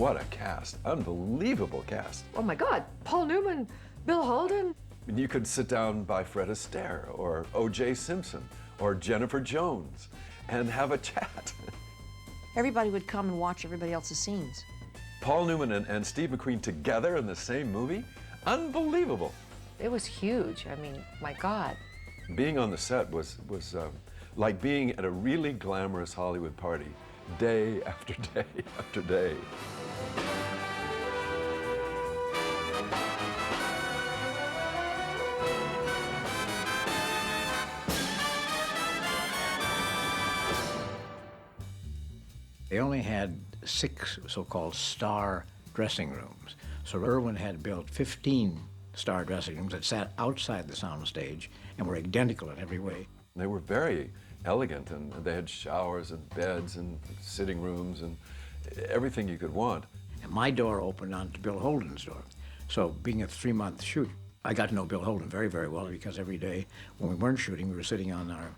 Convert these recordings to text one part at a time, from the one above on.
what a cast. Unbelievable cast. Oh my God, Paul Newman, Bill Holden. You could sit down by Fred Astaire or O.J. Simpson or Jennifer Jones and have a chat. Everybody would come and watch everybody else's scenes. Paul Newman and Steve McQueen together in the same movie? Unbelievable. It was huge. I mean, my God. Being on the set was like being at a really glamorous Hollywood party, day after day after day. They only had 6 so-called star dressing rooms. So Irwin had built 15 star dressing rooms that sat outside the soundstage and were identical in every way. They were very elegant, and they had showers and beds and sitting rooms and everything you could want. And my door opened onto Bill Holden's door. So being a 3-month shoot, I got to know Bill Holden very, very well, because every day when we weren't shooting, we were sitting in our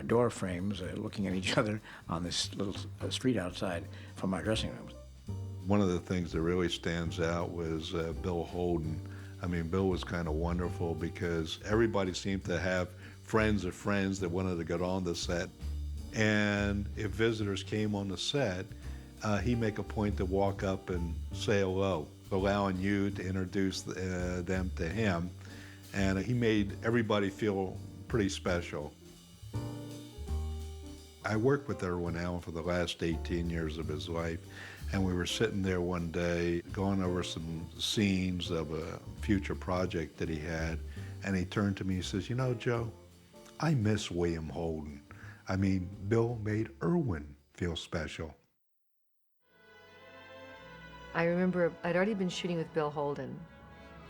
door frames, looking at each other on this little street outside from our dressing rooms. One of the things that really stands out was Bill Holden. I mean, Bill was kind of wonderful because everybody seemed to have friends of friends that wanted to get on the set. And if visitors came on the set, he'd make a point to walk up and say hello, allowing you to introduce them to him. And he made everybody feel pretty special. I worked with Irwin Allen for the last 18 years of his life, and we were sitting there one day going over some scenes of a future project that he had, and he turned to me and says, "You know, Joe, I miss William Holden. I mean, Bill made Irwin feel special." I remember I'd already been shooting with Bill Holden.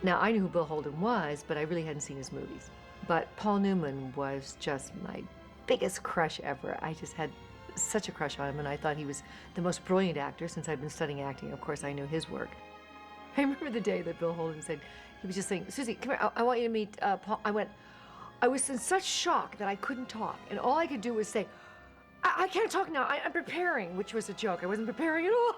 Now, I knew who Bill Holden was, but I really hadn't seen his movies. But Paul Newman was just my biggest crush ever. I just had such a crush on him, and I thought he was the most brilliant actor since I'd been studying acting. Of course, I knew his work. I remember the day that Bill Holden said, he was just saying, "Susie, come here, I want you to meet Paul." I was in such shock that I couldn't talk, and all I could do was say, I can't talk now, I'm preparing," which was a joke. I wasn't preparing at all.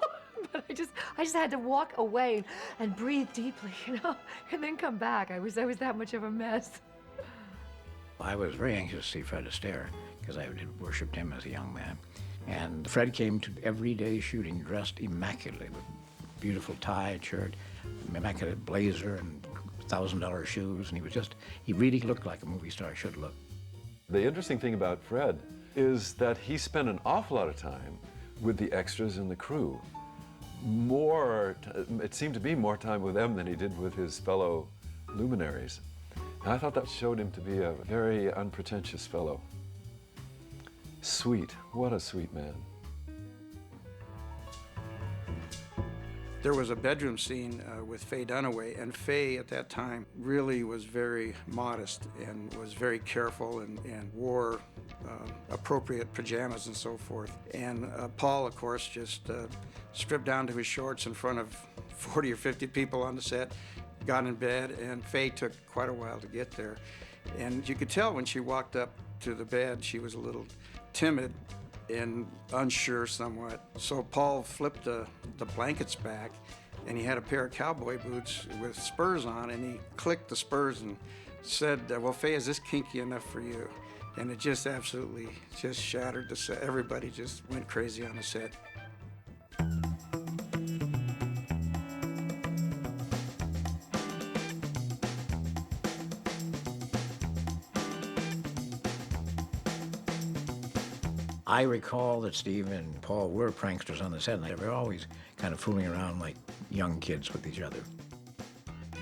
But I just had to walk away and breathe deeply, you know, and then come back. I was that much of a mess. I was very anxious to see Fred Astaire, because I had worshipped him as a young man. And Fred came to everyday shooting dressed immaculately, with beautiful tie, shirt, immaculate blazer, and $1,000 shoes. And he really looked like a movie star should look. The interesting thing about Fred is that he spent an awful lot of time with the extras and the crew. It seemed to be more time with them than he did with his fellow luminaries. And I thought that showed him to be a very unpretentious fellow. Sweet, what a sweet man. There was a bedroom scene with Faye Dunaway, and Faye at that time really was very modest and was very careful and wore appropriate pajamas and so forth. And Paul, of course, just stripped down to his shorts in front of 40 or 50 people on the set, got in bed, and Faye took quite a while to get there. And you could tell when she walked up to the bed, she was a little timid and unsure somewhat. So Paul flipped the blankets back, and he had a pair of cowboy boots with spurs on, and he clicked the spurs and said, "Well, Faye, is this kinky enough for you?" And it just absolutely just shattered the set. Everybody just went crazy on the set. I recall that Steve and Paul were pranksters on the set, and they were always kind of fooling around like young kids with each other.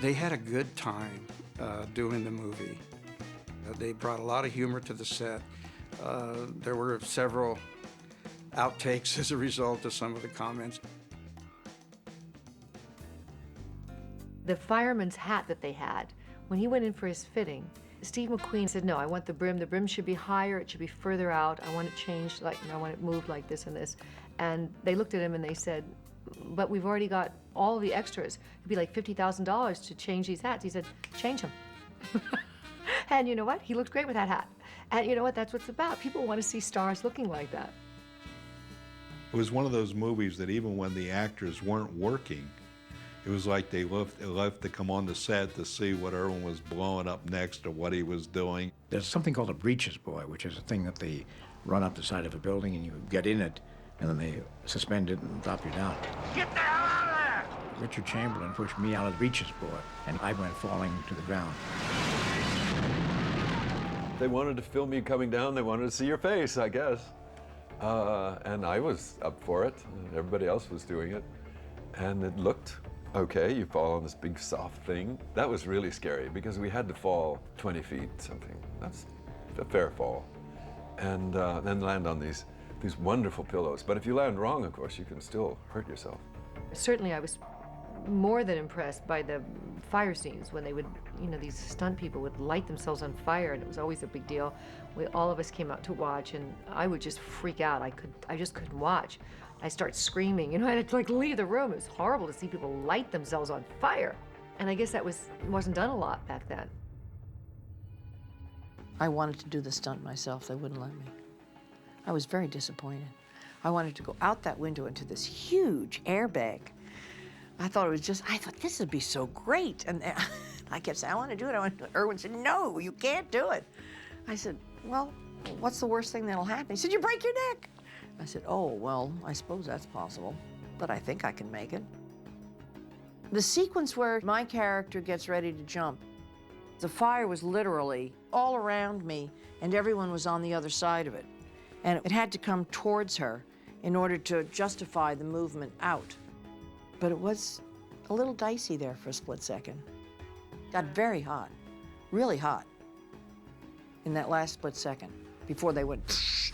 They had a good time doing the movie. They brought a lot of humor to the set. There were several outtakes as a result of some of the comments. The fireman's hat that they had, when he went in for his fitting, Steve McQueen said, "No, I want the brim should be higher, it should be further out, I want it changed, like, I want it moved like this and this." And they looked at him and they said, "But we've already got all the extras. It'd be like $50,000 to change these hats." He said, "Change them." And you know what? He looked great with that hat. And you know what? That's what it's about. People want to see stars looking like that. It was one of those movies that even when the actors weren't working, it was like they left to come on the set to see what Irwin was blowing up next or what he was doing. There's something called a breeches buoy, which is a thing that they run up the side of a building and you get in it, and then they suspend it and drop you down. Get the hell out of there! Richard Chamberlain pushed me out of the breeches buoy, and I went falling to the ground. They wanted to film you coming down. They wanted to see your face, I guess. And I was up for it, and everybody else was doing it. And it looked okay. You fall on this big soft thing. That was really scary because we had to fall 20 feet something. That's a fair fall. And then land on these wonderful pillows. But if you land wrong, of course, you can still hurt yourself. Certainly, I was more than impressed by the fire scenes when they would, these stunt people would light themselves on fire, and it was always a big deal. All of us came out to watch, and I would just freak out. I just couldn't watch. I start screaming, I had to leave the room. It was horrible to see people light themselves on fire. And I guess that wasn't done a lot back then. I wanted to do the stunt myself. They wouldn't let me. I was very disappointed. I wanted to go out that window into this huge airbag. I thought this would be so great. And I kept saying, I want to do it. Irwin said, no, you can't do it. I said, well, what's the worst thing that'll happen? He said, you break your neck. I said, oh, well, I suppose that's possible, but I think I can make it. The sequence where my character gets ready to jump, the fire was literally all around me, and everyone was on the other side of it. And it had to come towards her in order to justify the movement out. But it was a little dicey there for a split second. Got very hot, really hot, in that last split second, before they went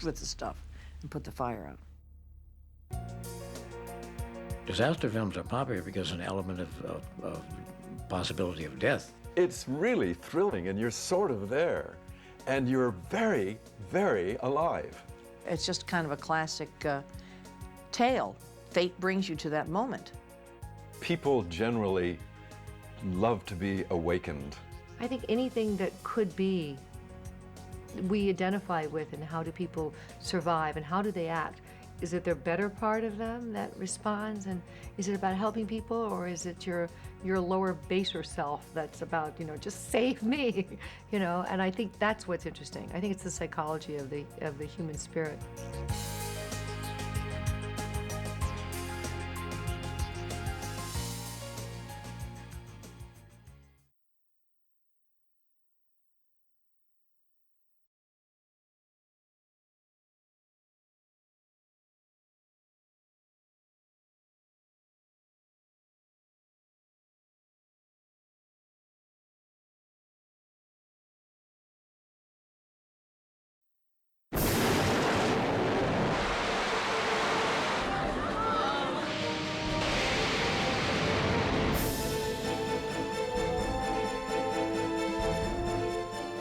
with the stuff and put the fire out. Disaster films are popular because an element of possibility of death. It's really thrilling, and you're sort of there, and you're very, very alive. It's just kind of a classic tale. Fate brings you to that moment. People generally love to be awakened. I think anything that could be, we identify with, and how do people survive and how do they act? Is it their better part of them that responds, and is it about helping people, or is it your lower, baser self that's about, just save me, And I think that's what's interesting. I think it's the psychology of the human spirit.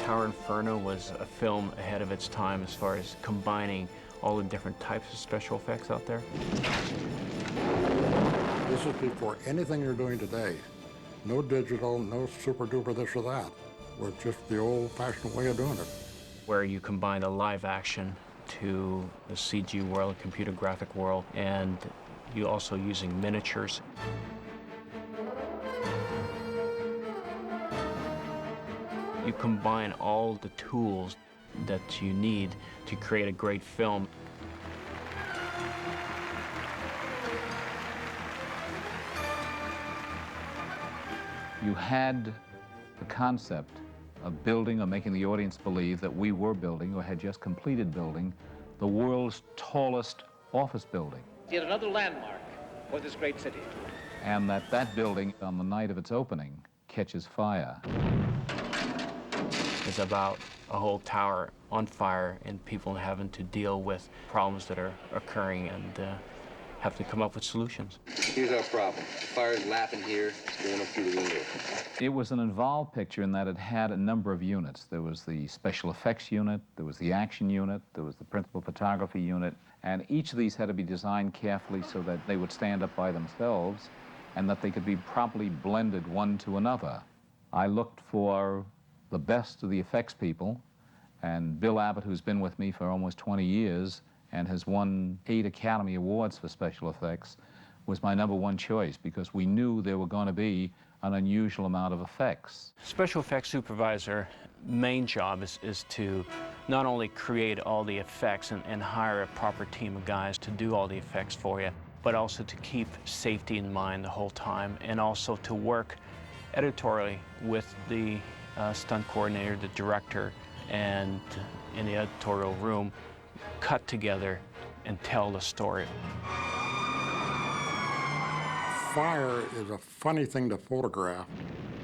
Towering Inferno was a film ahead of its time as far as combining all the different types of special effects out there. This is before anything you're doing today. No digital, no super duper this or that. We're just the old-fashioned way of doing it. Where you combine the live action to the CG world, computer graphic world, and you also using miniatures. You combine all the tools that you need to create a great film. You had the concept of building or making the audience believe that we were building or had just completed building the world's tallest office building. Yet another landmark for this great city. And that building, on the night of its opening, catches fire. It's about a whole tower on fire and people having to deal with problems that are occurring and have to come up with solutions. Here's our problem. The fire's lapping here, it's going up through the window. It was an involved picture in that it had a number of units. There was the special effects unit, there was the action unit, there was the principal photography unit, and each of these had to be designed carefully so that they would stand up by themselves and that they could be properly blended one to another. I looked for the best of the effects people, and Bill Abbott, who's been with me for almost 20 years, and has won 8 Academy Awards for special effects, was my #1 choice because we knew there were going to be an unusual amount of effects. Special effects supervisor main job is to not only create all the effects and hire a proper team of guys to do all the effects for you, but also to keep safety in mind the whole time, and also to work editorially with the stunt coordinator, the director, and in the editorial room, cut together and tell the story. Fire is a funny thing to photograph.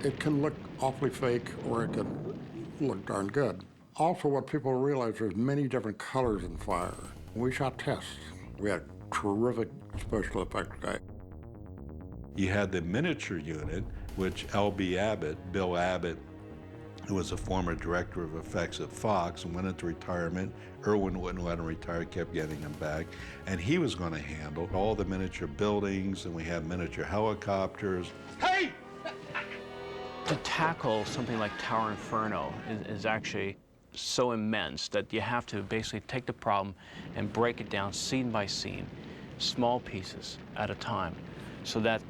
It can look awfully fake, or it can look darn good. Also, what people realize, there's many different colors in fire. We shot tests. We had a terrific special effects guy. You had the miniature unit, which L.B. Abbott, Bill Abbott, who was a former director of effects at Fox and went into retirement. Irwin wouldn't let him retire, kept getting him back. And he was going to handle all the miniature buildings, and we had miniature helicopters. Hey! To tackle something like Towering Inferno is actually so immense that you have to basically take the problem and break it down scene by scene, small pieces at a time, so that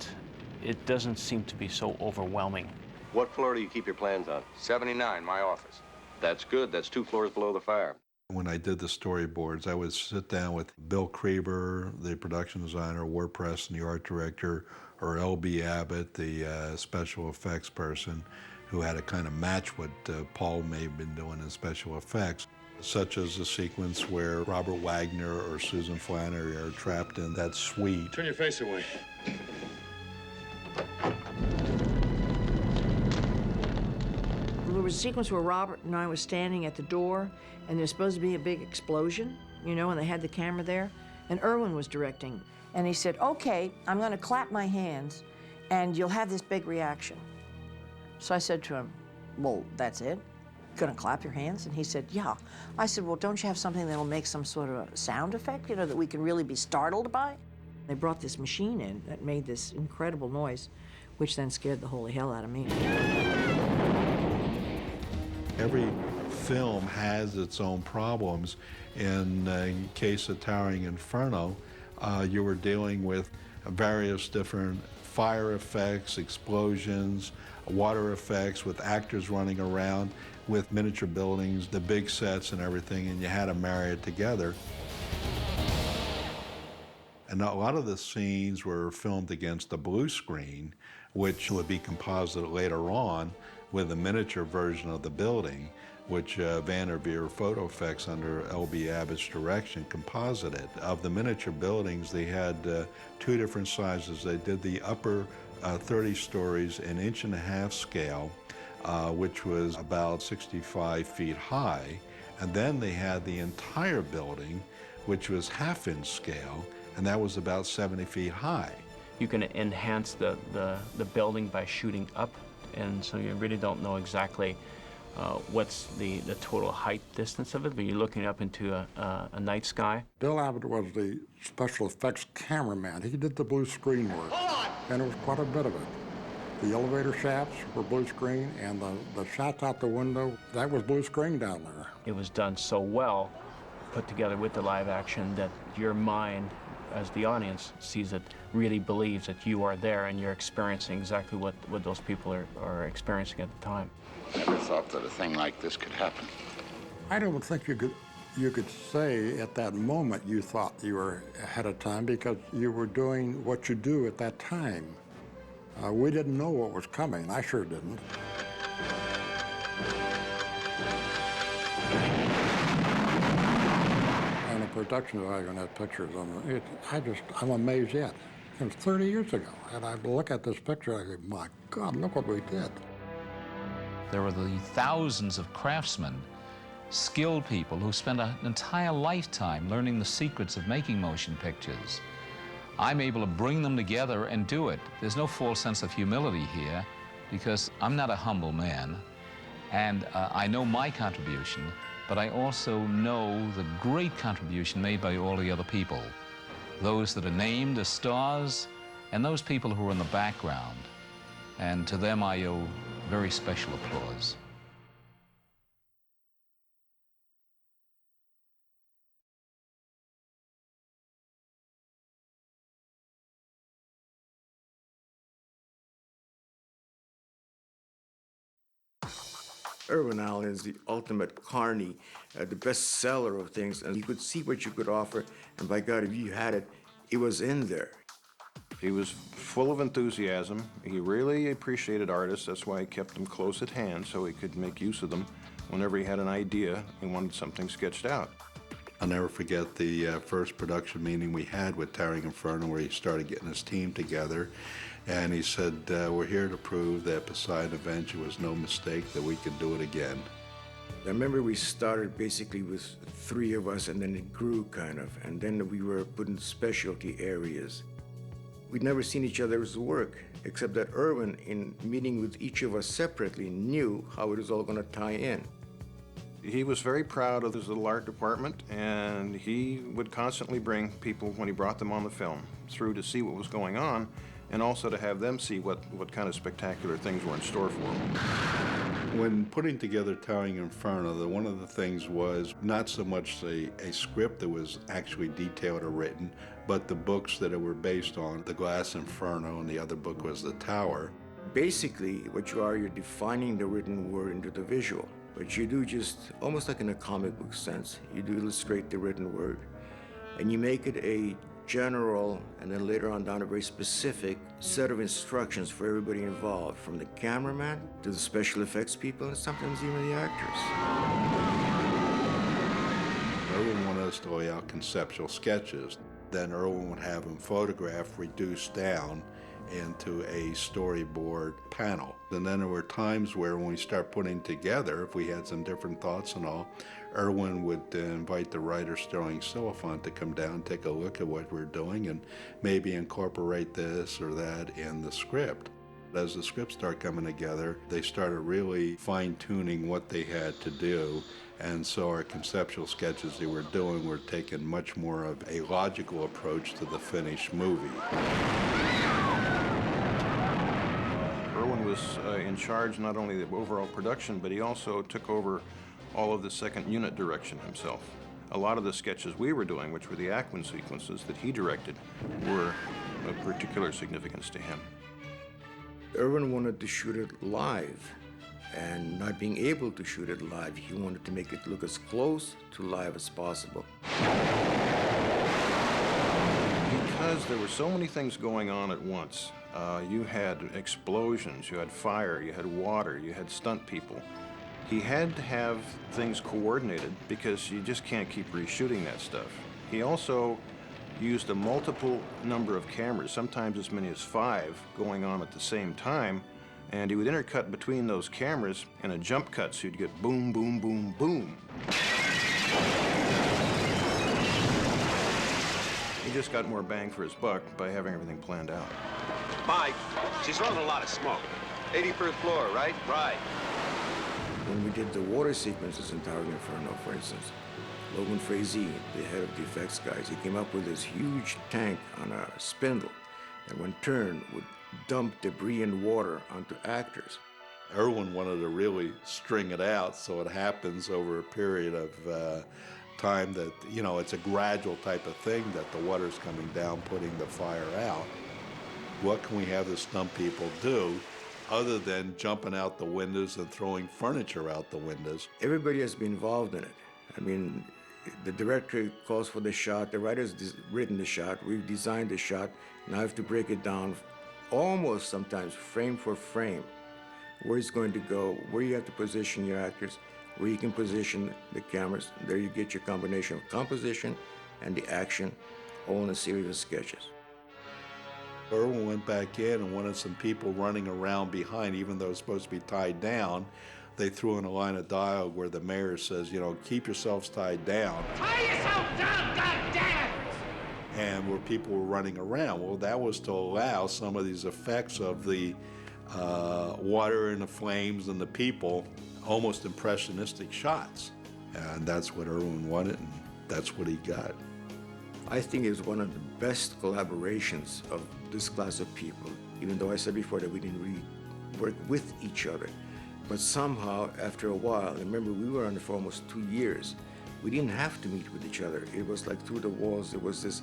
it doesn't seem to be so overwhelming. What floor do you keep your plans on? 79, my office. That's good. That's 2 floors below the fire. When I did the storyboards, I would sit down with Bill Creeber, the production designer, Ward Preston, the art director, or L.B. Abbott, the special effects person, who had to kind of match what Paul may have been doing in special effects, such as the sequence where Robert Wagner or Susan Flannery are trapped in that suite. Turn your face away. There was a sequence where Robert and I was standing at the door, and there's supposed to be a big explosion, you know, and they had the camera there, and Irwin was directing. And he said, okay, I'm going to clap my hands, and you'll have this big reaction. So I said to him, well, that's it? Gonna clap your hands? And he said, yeah. I said, well, don't you have something that'll make some sort of a sound effect, you know, that we can really be startled by? They brought this machine in that made this incredible noise, which then scared the holy hell out of me. Every film has its own problems. In case of Towering Inferno, you were dealing with various different fire effects, explosions, water effects, with actors running around, with miniature buildings, the big sets and everything, and you had to marry it together. And a lot of the scenes were filmed against a blue screen, which would be composited later on with a miniature version of the building, which Vanderveer Photo Effects under L.B. Abbott's direction composited. Of the miniature buildings, they had 2 different sizes. They did the upper 30 stories in 1.5" scale, which was about 65 feet high. And then they had the entire building, which was 1/2" scale, and that was about 70 feet high. You can enhance the building by shooting up, and so you really don't know exactly what's the total height distance of it, but you're looking up into a night sky. Bill Abbott was the special effects cameraman. He did the blue screen work, and it was quite a bit of it. The elevator shafts were blue screen, and the shots out the window, that was blue screen down there. It was done so well, put together with the live action, that your mind, as the audience sees it, really believes that you are there and you're experiencing exactly what those people are experiencing at the time. Never thought that a thing like this could happen. I don't think you could say at that moment you thought you were ahead of time, because you were doing what you do at that time. We didn't know what was coming. I sure didn't. And the production value on that picture is I'm amazed yet. It was 30 years ago, and I look at this picture and I go, my God, look what we did. There are the thousands of craftsmen, skilled people who spend an entire lifetime learning the secrets of making motion pictures. I'm able to bring them together and do it. There's no false sense of humility here, because I'm not a humble man, and I know my contribution, but I also know the great contribution made by all the other people, those that are named as stars, and those people who are in the background. And to them I owe very special applause. Irwin Allen is the ultimate carny, the best seller of things, and you could see what you could offer, and by God, if you had it, it was in there. He was full of enthusiasm. He really appreciated artists. That's why he kept them close at hand so he could make use of them whenever he had an idea and wanted something sketched out. I'll never forget the first production meeting we had with Towering Inferno, where he started getting his team together, and he said, we're here to prove that Poseidon Adventure was no mistake, that we could do it again. I remember we started basically with 3 of us, and then it grew kind of, and then we were put in specialty areas. We'd never seen each other's work, except that Irwin, in meeting with each of us separately, knew how it was all going to tie in. He was very proud of his little art department, and he would constantly bring people, when he brought them on the film, through to see what was going on, and also to have them see what kind of spectacular things were in store for them. When putting together Towering Inferno, one of the things was not so much a script that was actually detailed or written, but the books that it were based on. The Glass Inferno, and the other book was The Tower. Basically, what you are, you're defining the written word into the visual. But you do just, almost like in a comic book sense, you do illustrate the written word, and you make it a general, and then later on down a very specific set of instructions for everybody involved, from the cameraman to the special effects people, and sometimes even the actors. Irwin wanted us to lay out conceptual sketches. Then Irwin would have them photographed, reduced down into a storyboard panel. And then there were times where, when we start putting together, if we had some different thoughts and all, Irwin would invite the writer Stirling Silliphant to come down, take a look at what we're doing, and maybe incorporate this or that in the script. As the scripts started coming together, they started really fine-tuning what they had to do, and so our conceptual sketches they were doing were taking much more of a logical approach to the finished movie. Irwin was in charge not only of the overall production, but he also took over all of the second unit direction himself. A lot of the sketches we were doing, which were the Ackman sequences that he directed, were of particular significance to him. Irwin wanted to shoot it live, and not being able to shoot it live, he wanted to make it look as close to live as possible. Because there were so many things going on at once. You had explosions, you had fire, you had water, you had stunt people. He had to have things coordinated because you just can't keep reshooting that stuff. He also used a multiple number of cameras, sometimes as many as 5, going on at the same time, and he would intercut between those cameras in a jump cut, so you'd get boom, boom, boom, boom. He just got more bang for his buck by having everything planned out. Mike, she's throwing a lot of smoke. 81st floor, right? Right. When we did the water sequences in Towering Inferno, for instance, Logan Frazee, the head of the effects guys, he came up with this huge tank on a spindle, and when turned, would dump debris and water onto actors. Irwin wanted to really string it out so it happens over a period of time that, you know, it's a gradual type of thing, that the water's coming down, putting the fire out. What can we have the stunt people do other than jumping out the windows and throwing furniture out the windows? Everybody has been involved in it. I mean, the director calls for the shot, the writer's written the shot, we've designed the shot, now I have to break it down almost sometimes frame for frame, where it's going to go, where you have to position your actors, where you can position the cameras. There you get your combination of composition and the action, all in a series of sketches. Irwin went back in and wanted some people running around behind, even though it's supposed to be tied down. They threw in a line of dialogue where the mayor says, you know, keep yourselves tied down. Tie yourself down, goddamn! And where people were running around. Well, that was to allow some of these effects of the water and the flames and the people, almost impressionistic shots. And that's what Irwin wanted, and that's what he got. I think it was one of the best collaborations of this class of people, even though I said before that we didn't really work with each other. But somehow, after a while, remember we were on it for almost 2 years, we didn't have to meet with each other. It was like through the walls, there was this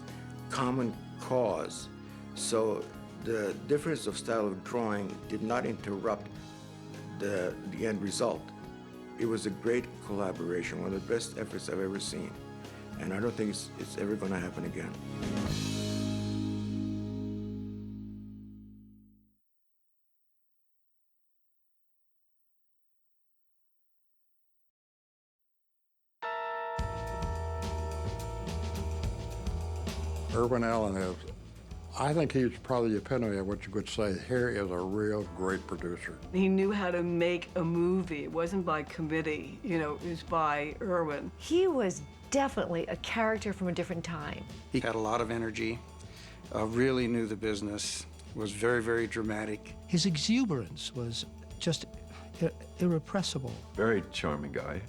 common cause. So the difference of style of drawing did not interrupt the end result. It was a great collaboration, one of the best efforts I've ever seen. And I don't think it's ever going to happen again. Irwin Allen is, I think he's probably the epitome of what you could say, here is a real great producer. He knew how to make a movie. It wasn't by committee, you know, it was by Irwin. He was definitely a character from a different time. He had a lot of energy, really knew the business, was very, very dramatic. His exuberance was just irrepressible. Very charming guy.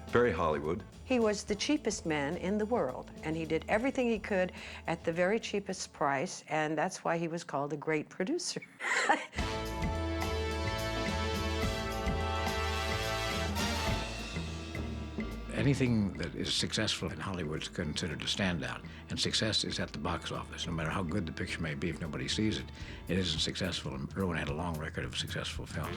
Very Hollywood. He was the cheapest man in the world, and he did everything he could at the very cheapest price, and that's why he was called a great producer. Anything that is successful in Hollywood is considered a standout, and success is at the box office. No matter how good the picture may be, if nobody sees it, it isn't successful, and Irwin had a long record of successful films.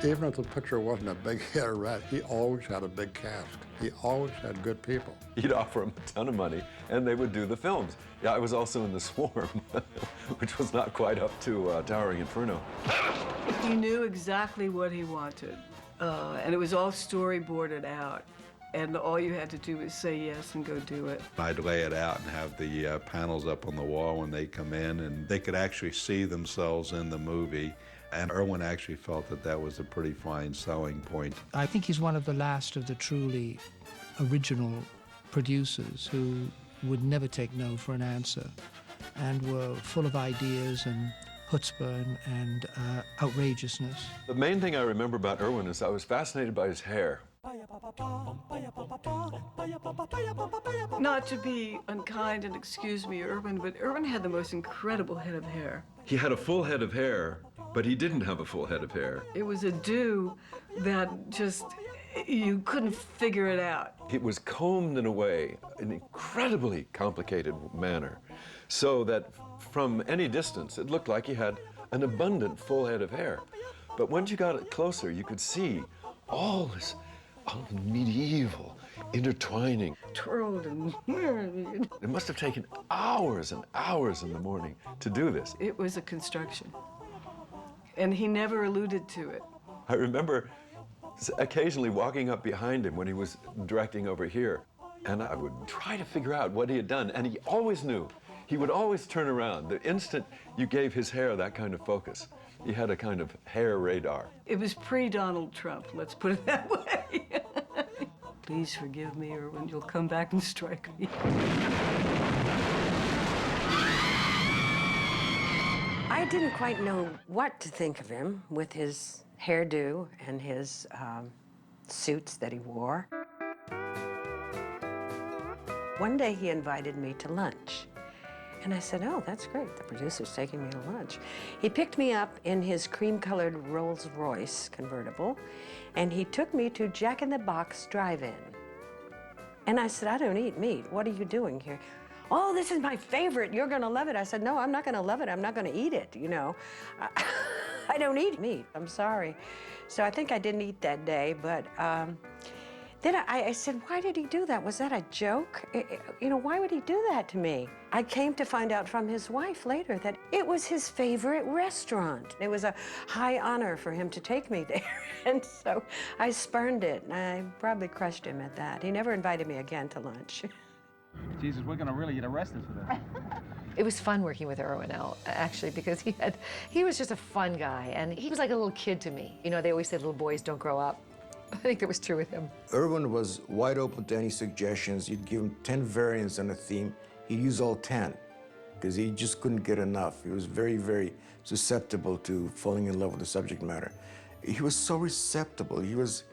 Even if the picture wasn't a big hit or rat, he always had a big cast. He always had good people. He'd offer them a ton of money, and they would do the films. Yeah, I was also in The Swarm, which was not quite up to Towering Inferno. He knew exactly what he wanted, and it was all storyboarded out. And all you had to do was say yes and go do it. I'd lay it out and have the panels up on the wall when they come in, and they could actually see themselves in the movie. And Irwin actually felt that that was a pretty fine selling point. I think he's one of the last of the truly original producers who would never take no for an answer and were full of ideas and chutzpah and outrageousness. The main thing I remember about Irwin is I was fascinated by his hair. Not to be unkind, and excuse me, Irwin, but Irwin had the most incredible head of hair. He had a full head of hair, but he didn't have a full head of hair. It was a do that just, you couldn't figure it out. It was combed in a way, an incredibly complicated manner, so that from any distance, it looked like he had an abundant full head of hair. But once you got it closer, you could see all this medieval intertwining. Twirled and it must have taken hours and hours in the morning to do this. It was a construction, and he never alluded to it. I remember occasionally walking up behind him when he was directing over here, and I would try to figure out what he had done, and he always knew. He would always turn around the instant you gave his hair that kind of focus. He had a kind of hair radar. It was pre-Donald Trump, let's put it that way. Please forgive me, Irwin. You'll come back and strike me. I didn't quite know what to think of him with his hairdo and his suits that he wore. One day he invited me to lunch. And I said, oh, that's great. The producer's taking me to lunch. He picked me up in his cream-colored Rolls-Royce convertible, and he took me to Jack in the Box drive-in. And I said, I don't eat meat. What are you doing here? Oh, this is my favorite. You're going to love it. I said, no, I'm not going to love it. I'm not going to eat it, you know. I don't eat meat. I'm sorry. So I think I didn't eat that day, but then I said, why did he do that? Was that a joke? You know, why would he do that to me? I came to find out from his wife later that it was his favorite restaurant. It was a high honor for him to take me there. And so I spurned it, and I probably crushed him at that. He never invited me again to lunch. Jesus, we're gonna really get arrested for this. It was fun working with Irwin Allen, actually, because he was just a fun guy, and he was like a little kid to me. You know, they always say little boys don't grow up. I think that was true with him. Irwin was wide open to any suggestions. You'd give him 10 variants on a theme. He'd use all 10, because he just couldn't get enough. He was very, very susceptible to falling in love with the subject matter. He was so receptible. He was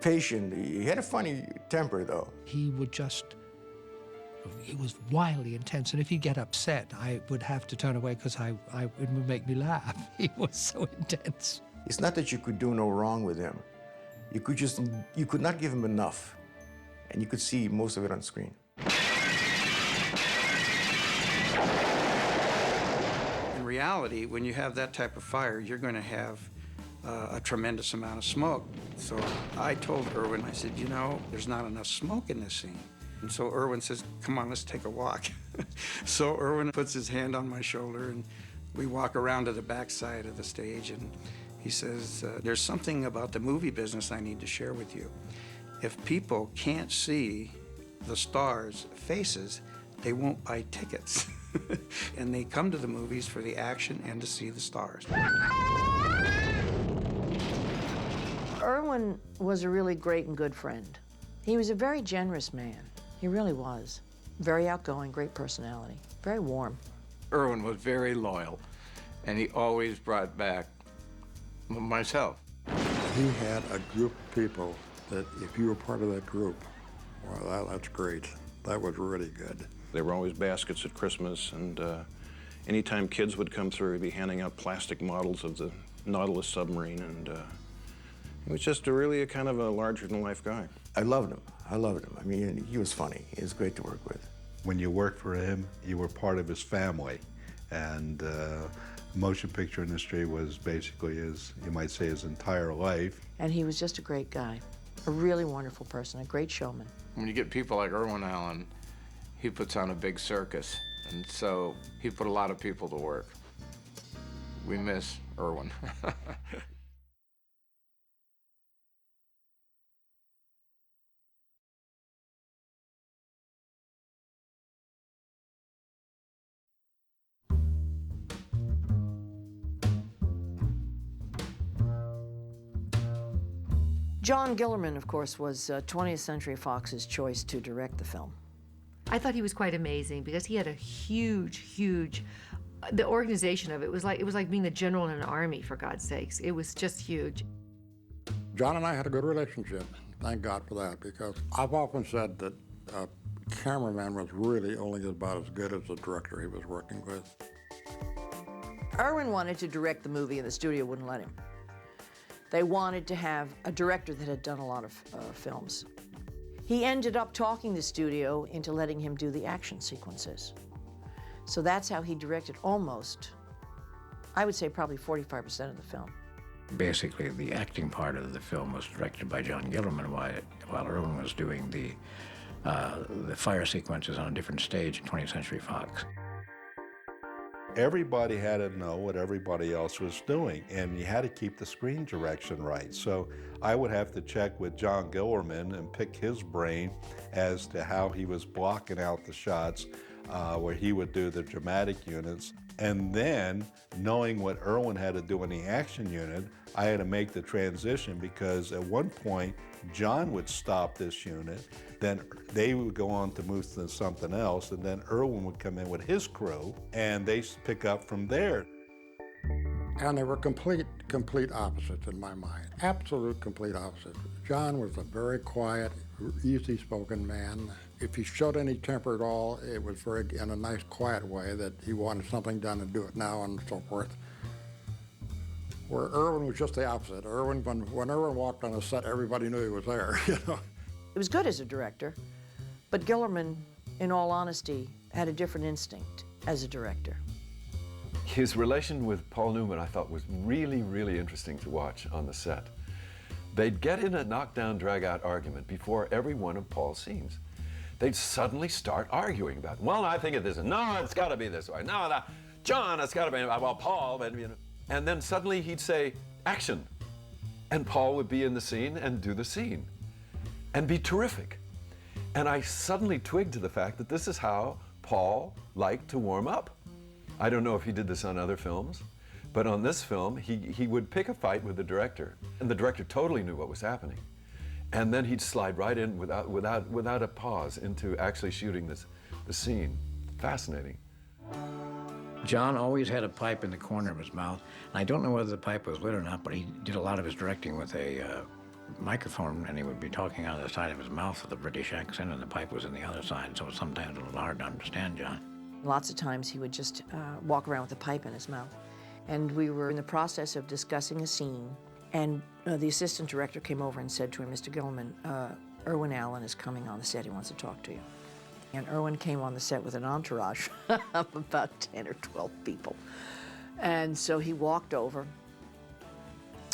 patient. He had a funny temper, though. He would just, he was wildly intense, and if he'd get upset, I would have to turn away because it would make me laugh. He was so intense. It's not that you could do no wrong with him. You could not give him enough, and you could see most of it on screen. reality, when you have that type of fire, you're going to have a tremendous amount of smoke. So I told Irwin, I said, you know, there's not enough smoke in this scene. And so Irwin says, come on, let's take a walk. So Irwin puts his hand on my shoulder, and we walk around to the back side of the stage, and he says, there's something about the movie business I need to share with you. If people can't see the stars' faces, they won't buy tickets. And they come to the movies for the action and to see the stars. Irwin was a really great and good friend. He was a very generous man. He really was. Very outgoing, great personality, very warm. Irwin was very loyal, and he always brought back myself. He had a group of people that if you were part of that group, well, that's great. That was really good. There were always baskets at Christmas, and anytime kids would come through, he'd be handing out plastic models of the Nautilus submarine, and he was just really a kind of a larger-than-life guy. I loved him. I loved him. I mean, he was funny. He was great to work with. When you worked for him, you were part of his family, and motion picture industry was basically his, you might say, his entire life. And he was just a great guy, a really wonderful person, a great showman. When you get people like Irwin Allen, he puts on a big circus, and so he put a lot of people to work. We miss Irwin. John Gillerman, of course, was 20th Century Fox's choice to direct the film. I thought he was quite amazing because he had a huge, the organization of it was like being the general in an army, for God's sakes. It was just huge. John and I had a good relationship. Thank God for that, because I've often said that a cameraman was really only about as good as the director he was working with. Irwin wanted to direct the movie, and the studio wouldn't let him. They wanted to have a director that had done a lot of films. He ended up talking the studio into letting him do the action sequences. So that's how he directed almost, I would say probably 45% of the film. Basically, the acting part of the film was directed by John Gillerman while Irwin was doing the fire sequences on a different stage in 20th Century Fox. Everybody had to know what everybody else was doing, and you had to keep the screen direction right. So I would have to check with John Gillerman and pick his brain as to how he was blocking out the shots where he would do the dramatic units. And then, knowing what Irwin had to do in the action unit, I had to make the transition, because at one point, John would stop this unit, then they would go on to move to something else, and then Irwin would come in with his crew, and they pick up from there. And they were complete opposites in my mind. Absolute complete opposites. John was a very quiet, easy-spoken man. If he showed any temper at all, it was very in a nice, quiet way that he wanted something done and do it now and so forth. Where Irwin was just the opposite. Irwin, when Irwin walked on the set, everybody knew he was there, you know. He was good as a director, but Gillerman, in all honesty, had a different instinct as a director. His relation with Paul Newman, I thought, was really, really interesting to watch on the set. They'd get in a knockdown, drag-out argument before every one of Paul's scenes. They'd suddenly start arguing about, well, I think it is, no, it's got to be this way. No, that, John, it's got to be, well, Paul, but, you know. And then suddenly he'd say, action. And Paul would be in the scene and do the scene and be terrific. And I suddenly twigged to the fact that this is how Paul liked to warm up. I don't know if he did this on other films, but on this film, he would pick a fight with the director, and the director totally knew what was happening. And then he'd slide right in without a pause into actually shooting the scene. Fascinating. John always had a pipe in the corner of his mouth. And I don't know whether the pipe was lit or not, but he did a lot of his directing with a microphone, and he would be talking out of the side of his mouth with a British accent, and the pipe was on the other side, so sometimes a little hard to understand John. Lots of times he would just walk around with a pipe in his mouth. And we were in the process of discussing a scene, and the assistant director came over and said to him, Mr. Gillerman, Irwin Allen is coming on the set, he wants to talk to you. And Irwin came on the set with an entourage of about 10 or 12 people. And so he walked over,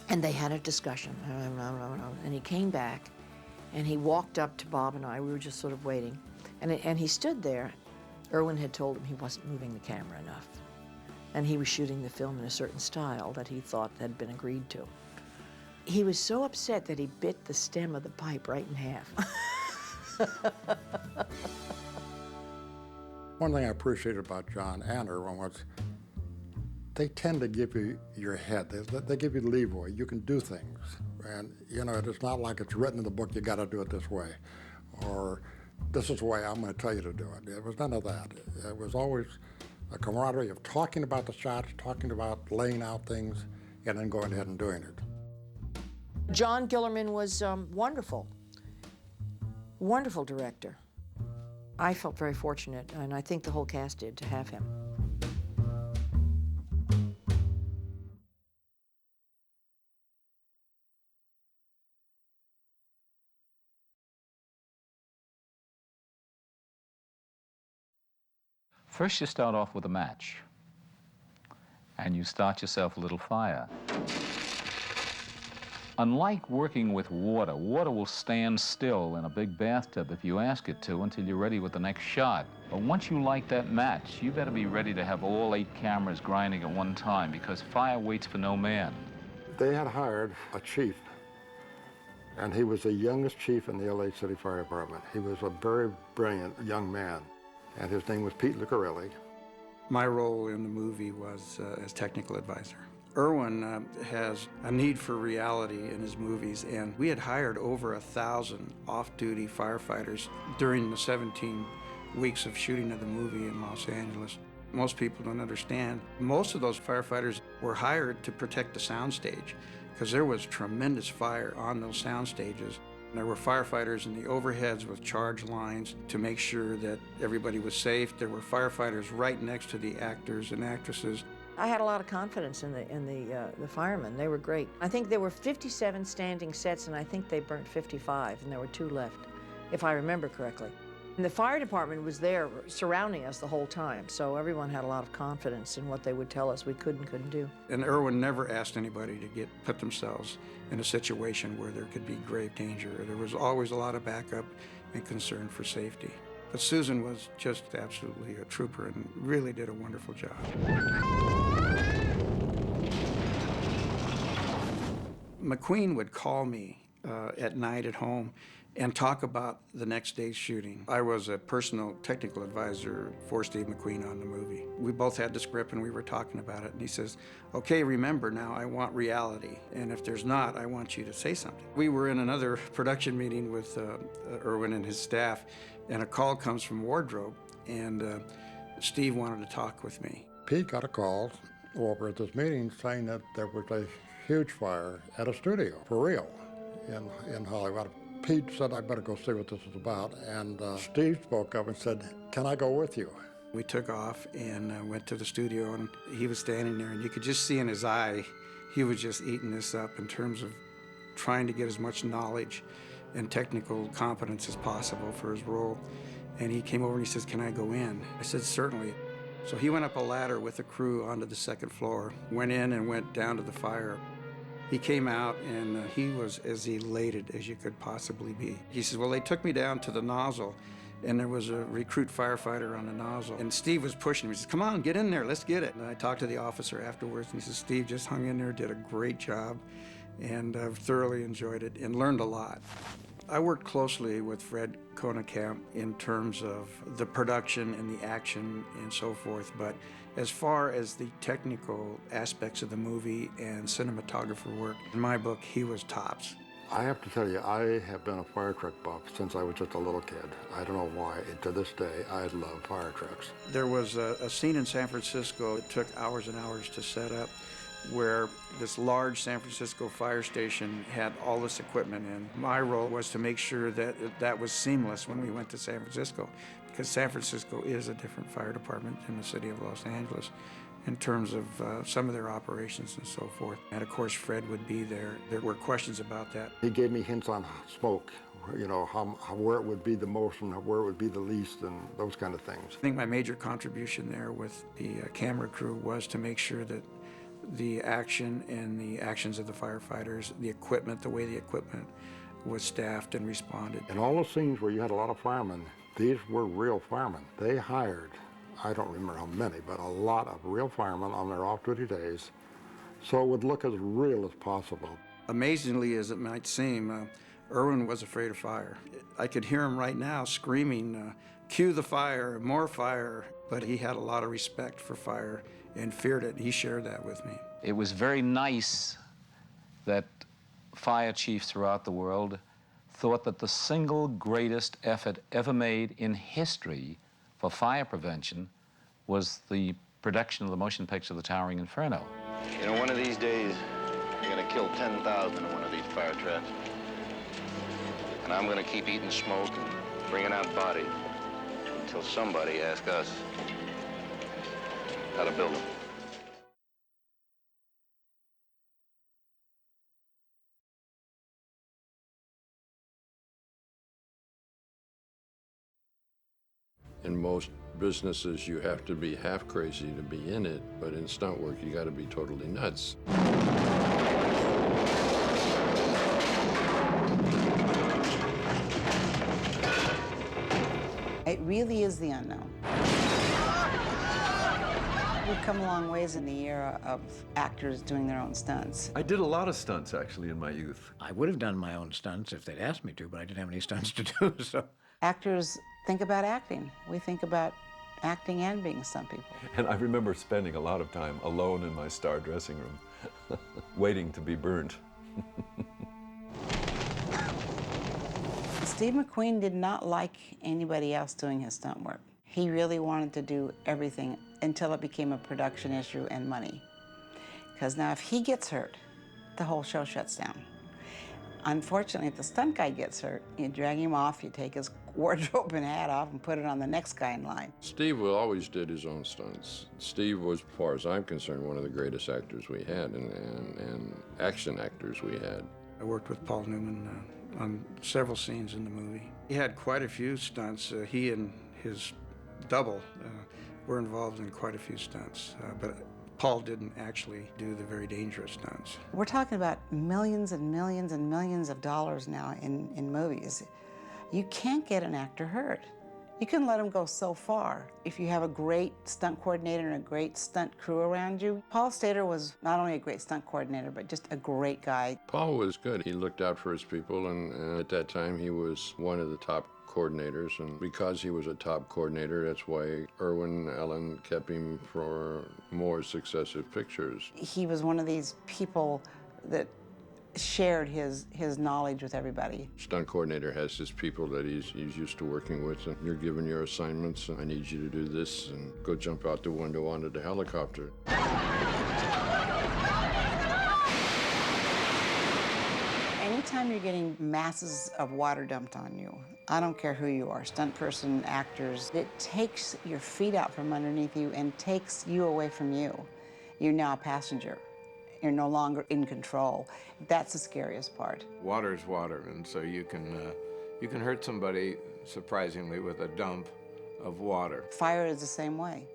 and they had a discussion. And he came back, and he walked up to Bob and I. We were just sort of waiting. And he stood there. Irwin had told him he wasn't moving the camera enough. And he was shooting the film in a certain style that he thought had been agreed to. He was so upset that he bit the stem of the pipe right in half. One thing I appreciated about John and Irwin was they tend to give you your head. They give you leeway. You can do things. And, you know, it's not like it's written in the book, you got to do it this way. Or this is the way I'm going to tell you to do it. It was none of that. It was always a camaraderie of talking about the shots, talking about laying out things, and then going ahead and doing it. John Gillerman was wonderful. Wonderful director. I felt very fortunate, and I think the whole cast did, to have him. First, you start off with a match, and you start yourself a little fire. Unlike working with water, water will stand still in a big bathtub if you ask it to until you're ready with the next shot. But once you light that match, you better be ready to have all 8 cameras grinding at one time because fire waits for no man. They had hired a chief, and he was the youngest chief in the LA City Fire Department. He was a very brilliant young man, and his name was Pete Lucarelli. My role in the movie was as technical advisor. Irwin has a need for reality in his movies, and we had hired over 1,000 off-duty firefighters during the 17 weeks of shooting of the movie in Los Angeles. Most people don't understand. Most of those firefighters were hired to protect the soundstage because there was tremendous fire on those sound stages. There were firefighters in the overheads with charge lines to make sure that everybody was safe. There were firefighters right next to the actors and actresses. I had a lot of confidence in the firemen. They were great. I think there were 57 standing sets, and I think they burnt 55, and there were 2 left, if I remember correctly. And the fire department was there surrounding us the whole time, so everyone had a lot of confidence in what they would tell us we could and couldn't do. And Irwin never asked anybody to put themselves in a situation where there could be grave danger. There was always a lot of backup and concern for safety. But Susan was just absolutely a trooper and really did a wonderful job. McQueen would call me at night at home and talk about the next day's shooting. I was a personal technical advisor for Steve McQueen on the movie. We both had the script and we were talking about it, and he says, okay, remember now, I want reality, and if there's not, I want you to say something. We were in another production meeting with Irwin and his staff, and a call comes from wardrobe, and Steve wanted to talk with me. Pete got a call over at this meeting saying that there was a huge fire at a studio, for real, in Hollywood. Pete said, I better go see what this is about, and Steve spoke up and said, can I go with you? We took off and went to the studio, and he was standing there, and you could just see in his eye, he was just eating this up in terms of trying to get as much knowledge and technical competence as possible for his role. And he came over and he says, can I go in? I said, certainly. So he went up a ladder with the crew onto the 2nd floor, went in and went down to the fire. He came out and he was as elated as you could possibly be. He says, well, they took me down to the nozzle and there was a recruit firefighter on the nozzle. And Steve was pushing me. He says, come on, get in there, let's get it. And I talked to the officer afterwards and he says, Steve just hung in there, did a great job, and I've thoroughly enjoyed it and learned a lot. I worked closely with Fred Konekamp in terms of the production and the action and so forth, but as far as the technical aspects of the movie and cinematographer work, in my book, he was tops. I have to tell you, I have been a fire truck buff since I was just a little kid. I don't know why. And to this day, I love fire trucks. There was a scene in San Francisco that took hours and hours to set up, where this large San Francisco fire station had all this equipment in. My role was to make sure that that was seamless when we went to San Francisco, because San Francisco is a different fire department than the city of Los Angeles in terms of some of their operations and so forth. And of course, Fred would be there. There were questions about that. He gave me hints on smoke, you know, where it would be the most and where it would be the least and those kind of things. I think my major contribution there with the camera crew was to make sure that the action and the actions of the firefighters, the equipment, the way the equipment was staffed and responded. In all the scenes where you had a lot of firemen, these were real firemen. They hired, I don't remember how many, but a lot of real firemen on their off-duty days, so it would look as real as possible. Amazingly as it might seem, Irwin was afraid of fire. I could hear him right now screaming, cue the fire, more fire, but he had a lot of respect for fire and feared it. He shared that with me. It was very nice that fire chiefs throughout the world thought that the single greatest effort ever made in history for fire prevention was the production of the motion picture, The Towering Inferno. You know, one of these days, you're gonna kill 10,000 in one of these fire traps. And I'm gonna keep eating smoke and bringing out bodies until somebody asks us how to build them. In most businesses, you have to be half crazy to be in it, but in stunt work, you got to be totally nuts. It really is the unknown. We've come a long ways in the era of actors doing their own stunts. I did a lot of stunts, actually, in my youth. I would have done my own stunts if they'd asked me to, but I didn't have any stunts to do, so. Actors think about acting. We think about acting and being stunt people. And I remember spending a lot of time alone in my star dressing room, waiting to be burnt. Steve McQueen did not like anybody else doing his stunt work. He really wanted to do everything until it became a production issue and money. Because now if he gets hurt, the whole show shuts down. Unfortunately, if the stunt guy gets hurt, you drag him off, you take his wardrobe and hat off and put it on the next guy in line. Steve always did his own stunts. Steve was, as far as I'm concerned, one of the greatest actors we had and action actors we had. I worked with Paul Newman on several scenes in the movie. He had quite a few stunts. He and his double were involved in quite a few stunts, but Paul didn't actually do the very dangerous stunts. We're talking about millions and millions and millions of dollars now in movies. You can't get an actor hurt. You can let him go so far if you have a great stunt coordinator and a great stunt crew around you. Paul Stater was not only a great stunt coordinator, but just a great guy. Paul was good. He looked out for his people, and at that time, he was one of the top coordinators, and because he was a top coordinator, that's why Irwin Allen kept him for more successive pictures. He was one of these people that shared his knowledge with everybody. Stunt coordinator has his people that he's used to working with, and you're given your assignments, and I need you to do this, and go jump out the window onto the helicopter. Anytime you're getting masses of water dumped on you, I don't care who you are, stunt person, actors, it takes your feet out from underneath you and takes you away from you. You're now a passenger. You're no longer in control. That's the scariest part. Water is water, and so you can hurt somebody, surprisingly, with a dump of water. Fire is the same way.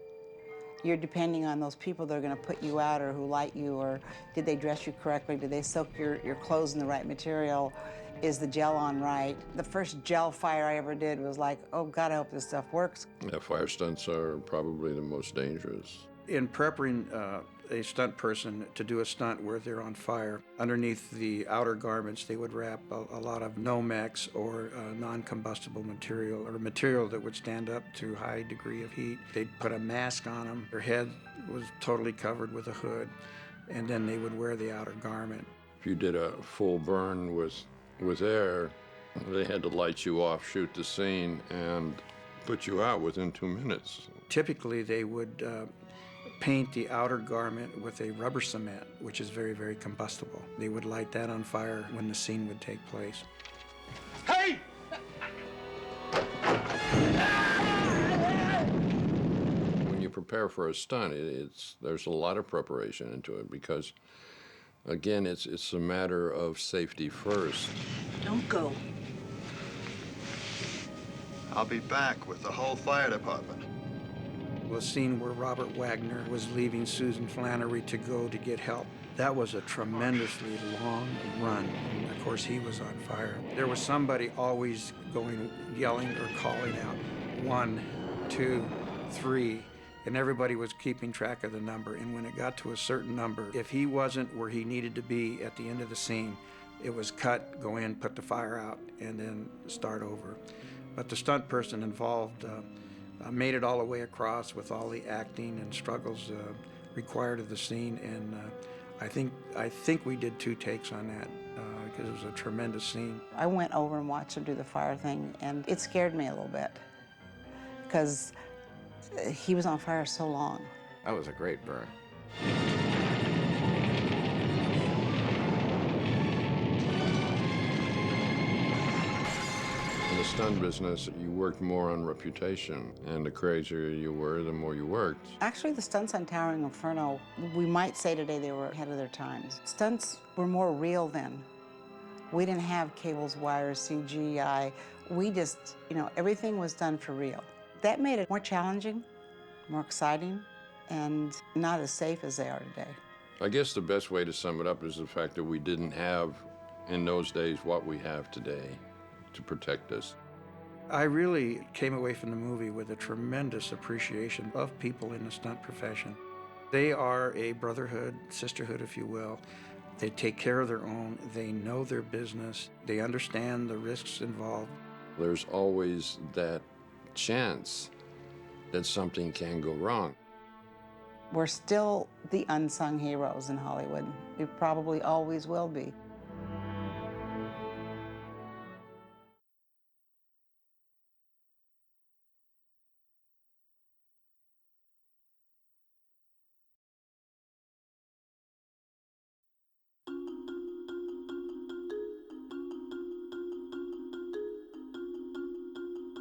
You're depending on those people that are going to put you out or who light you, or did they dress you correctly? Did they soak your clothes in the right material? Is the gel on right? The first gel fire I ever did was like, oh God, I hope this stuff works. Yeah, fire stunts are probably the most dangerous. In preparing a stunt person to do a stunt where they're on fire, underneath the outer garments, they would wrap a lot of Nomex or non-combustible material, or material that would stand up to a high degree of heat. They'd put a mask on them. Their head was totally covered with a hood, and then they would wear the outer garment. If you did a full burn with air, they had to light you off, shoot the scene, and put you out within 2 minutes. Typically, they would paint the outer garment with a rubber cement, which is very, very combustible. They would light that on fire when the scene would take place. Hey! When you prepare for a stunt, there's a lot of preparation into it because, again, it's a matter of safety first. Don't go. I'll be back with the whole fire department. The scene where Robert Wagner was leaving Susan Flannery to go to get help. That was a tremendously long run. And of course, he was on fire. There was somebody always going, yelling or calling out, 1, 2, 3, and everybody was keeping track of the number. And when it got to a certain number, if he wasn't where he needed to be at the end of the scene, it was cut, go in, put the fire out, and then start over. But the stunt person involved made it all the way across with all the acting and struggles required of the scene, and I think we did 2 takes on that because it was a tremendous scene. I went over and watched him do the fire thing, and it scared me a little bit because he was on fire so long. That was a great burn. In the stunt business, you worked more on reputation, and the crazier you were, the more you worked. Actually, the stunts on Towering Inferno, we might say today they were ahead of their times. Stunts were more real then. We didn't have cables, wires, CGI. We just, everything was done for real. That made it more challenging, more exciting, and not as safe as they are today. I guess the best way to sum it up is the fact that we didn't have, in those days, what we have today to protect us. I really came away from the movie with a tremendous appreciation of people in the stunt profession. They are a brotherhood, sisterhood, if you will. They take care of their own. They know their business. They understand the risks involved. There's always that chance that something can go wrong. We're still the unsung heroes in Hollywood. We probably always will be.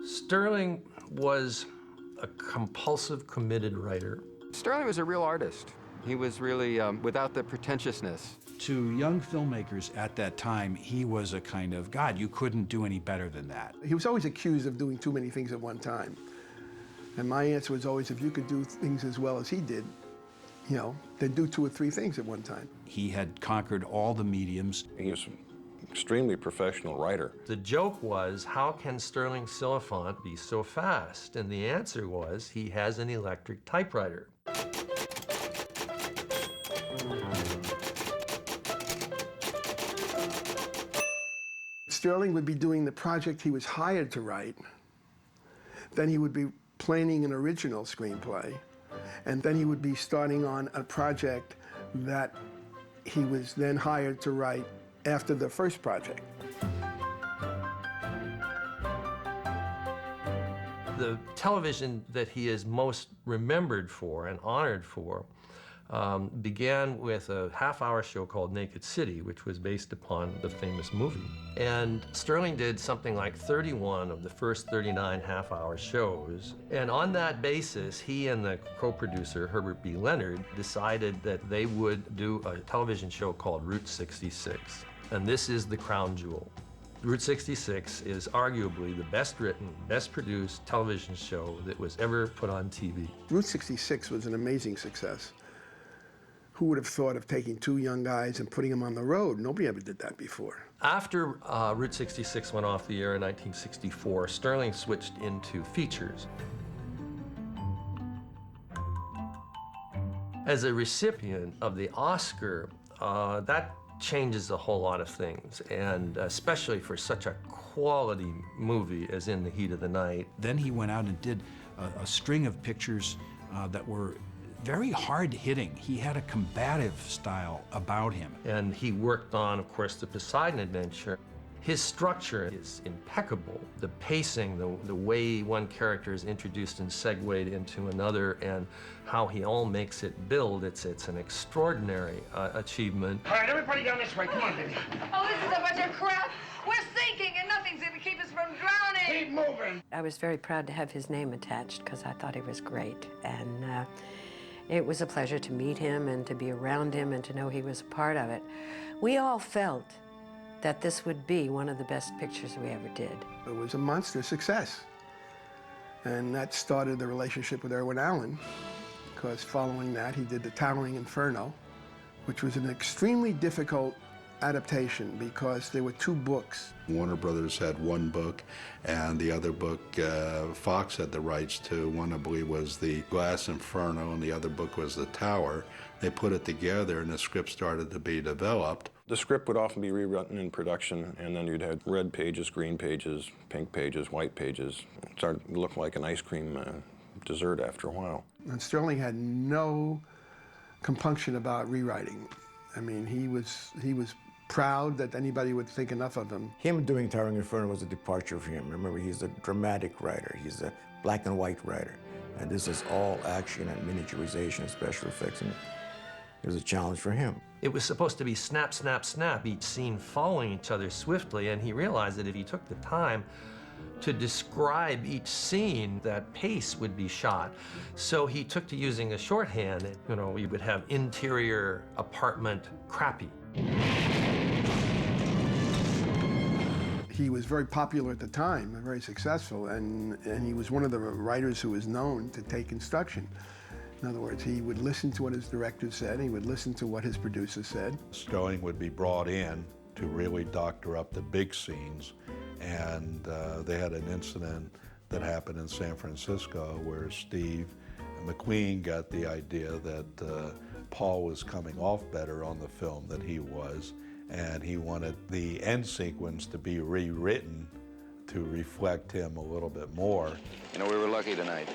Stirling was a compulsive, committed writer. Stirling was a real artist. He was really without the pretentiousness. To young filmmakers at that time, he was a kind of God. You couldn't do any better than that. He was always accused of doing too many things at one time. And my answer was always, if you could do things as well as he did, then do 2 or 3 things at one time. He had conquered all the mediums. He was an extremely professional writer. The joke was, how can Stirling Silliphant be so fast? And the answer was, he has an electric typewriter. Stirling would be doing the project he was hired to write. Then he would be planning an original screenplay. And then he would be starting on a project that he was then hired to write after the first project. The television that he is most remembered for and honored for began with a half-hour show called Naked City, which was based upon the famous movie. And Stirling did something like 31 of the first 39 half-hour shows. And on that basis, he and the co-producer, Herbert B. Leonard, decided that they would do a television show called Route 66. And this is the crown jewel. Route 66 is arguably the best written, best produced television show that was ever put on TV. Route 66 was an amazing success. Who would have thought of taking 2 young guys and putting them on the road? Nobody ever did that before. After Route 66 went off the air in 1964, Stirling switched into features. As a recipient of the Oscar, that changes a whole lot of things, and especially for such a quality movie as In the Heat of the Night. Then he went out and did a string of pictures that were very hard-hitting. He had a combative style about him. And he worked on, of course, the Poseidon Adventure. His structure is impeccable. The pacing, the way one character is introduced and segued into another, and how he all makes it build, it's an extraordinary achievement. All right, everybody down this way. Come on, baby. Oh, this is a bunch of crap. We're sinking, and nothing's going to keep us from drowning. Keep moving. I was very proud to have his name attached because I thought he was great. And it was a pleasure to meet him and to be around him and to know he was a part of it. We all felt that this would be one of the best pictures we ever did. It was a monster success. And that started the relationship with Irwin Allen, because following that, he did the Towering Inferno, which was an extremely difficult adaptation because there were 2 books. Warner Brothers had one book, and the other book Fox had the rights to. One, I believe, was the Glass Inferno, and the other book was the Tower. They put it together, and the script started to be developed. The script would often be rewritten in production, and then you'd have red pages, green pages, pink pages, white pages. It started to look like an ice cream dessert after a while. And Stirling had no compunction about rewriting. I mean, he was proud that anybody would think enough of him. Him doing Towering Inferno was a departure for him. Remember, he's a dramatic writer. He's a black and white writer. And this is all action and miniaturization and special effects. And it was a challenge for him. It was supposed to be snap, snap, snap, each scene following each other swiftly, and he realized that if he took the time to describe each scene, that pace would be shot. So he took to using a shorthand. You know, we would have interior apartment crappy. He was very popular at the time and very successful, and he was one of the writers who was known to take instruction. In other words, he would listen to what his director said, he would listen to what his producer said. Stirling would be brought in to really doctor up the big scenes, and they had an incident that happened in San Francisco where Steve McQueen got the idea that Paul was coming off better on the film than he was, and he wanted the end sequence to be rewritten to reflect him a little bit more. You know, we were lucky tonight.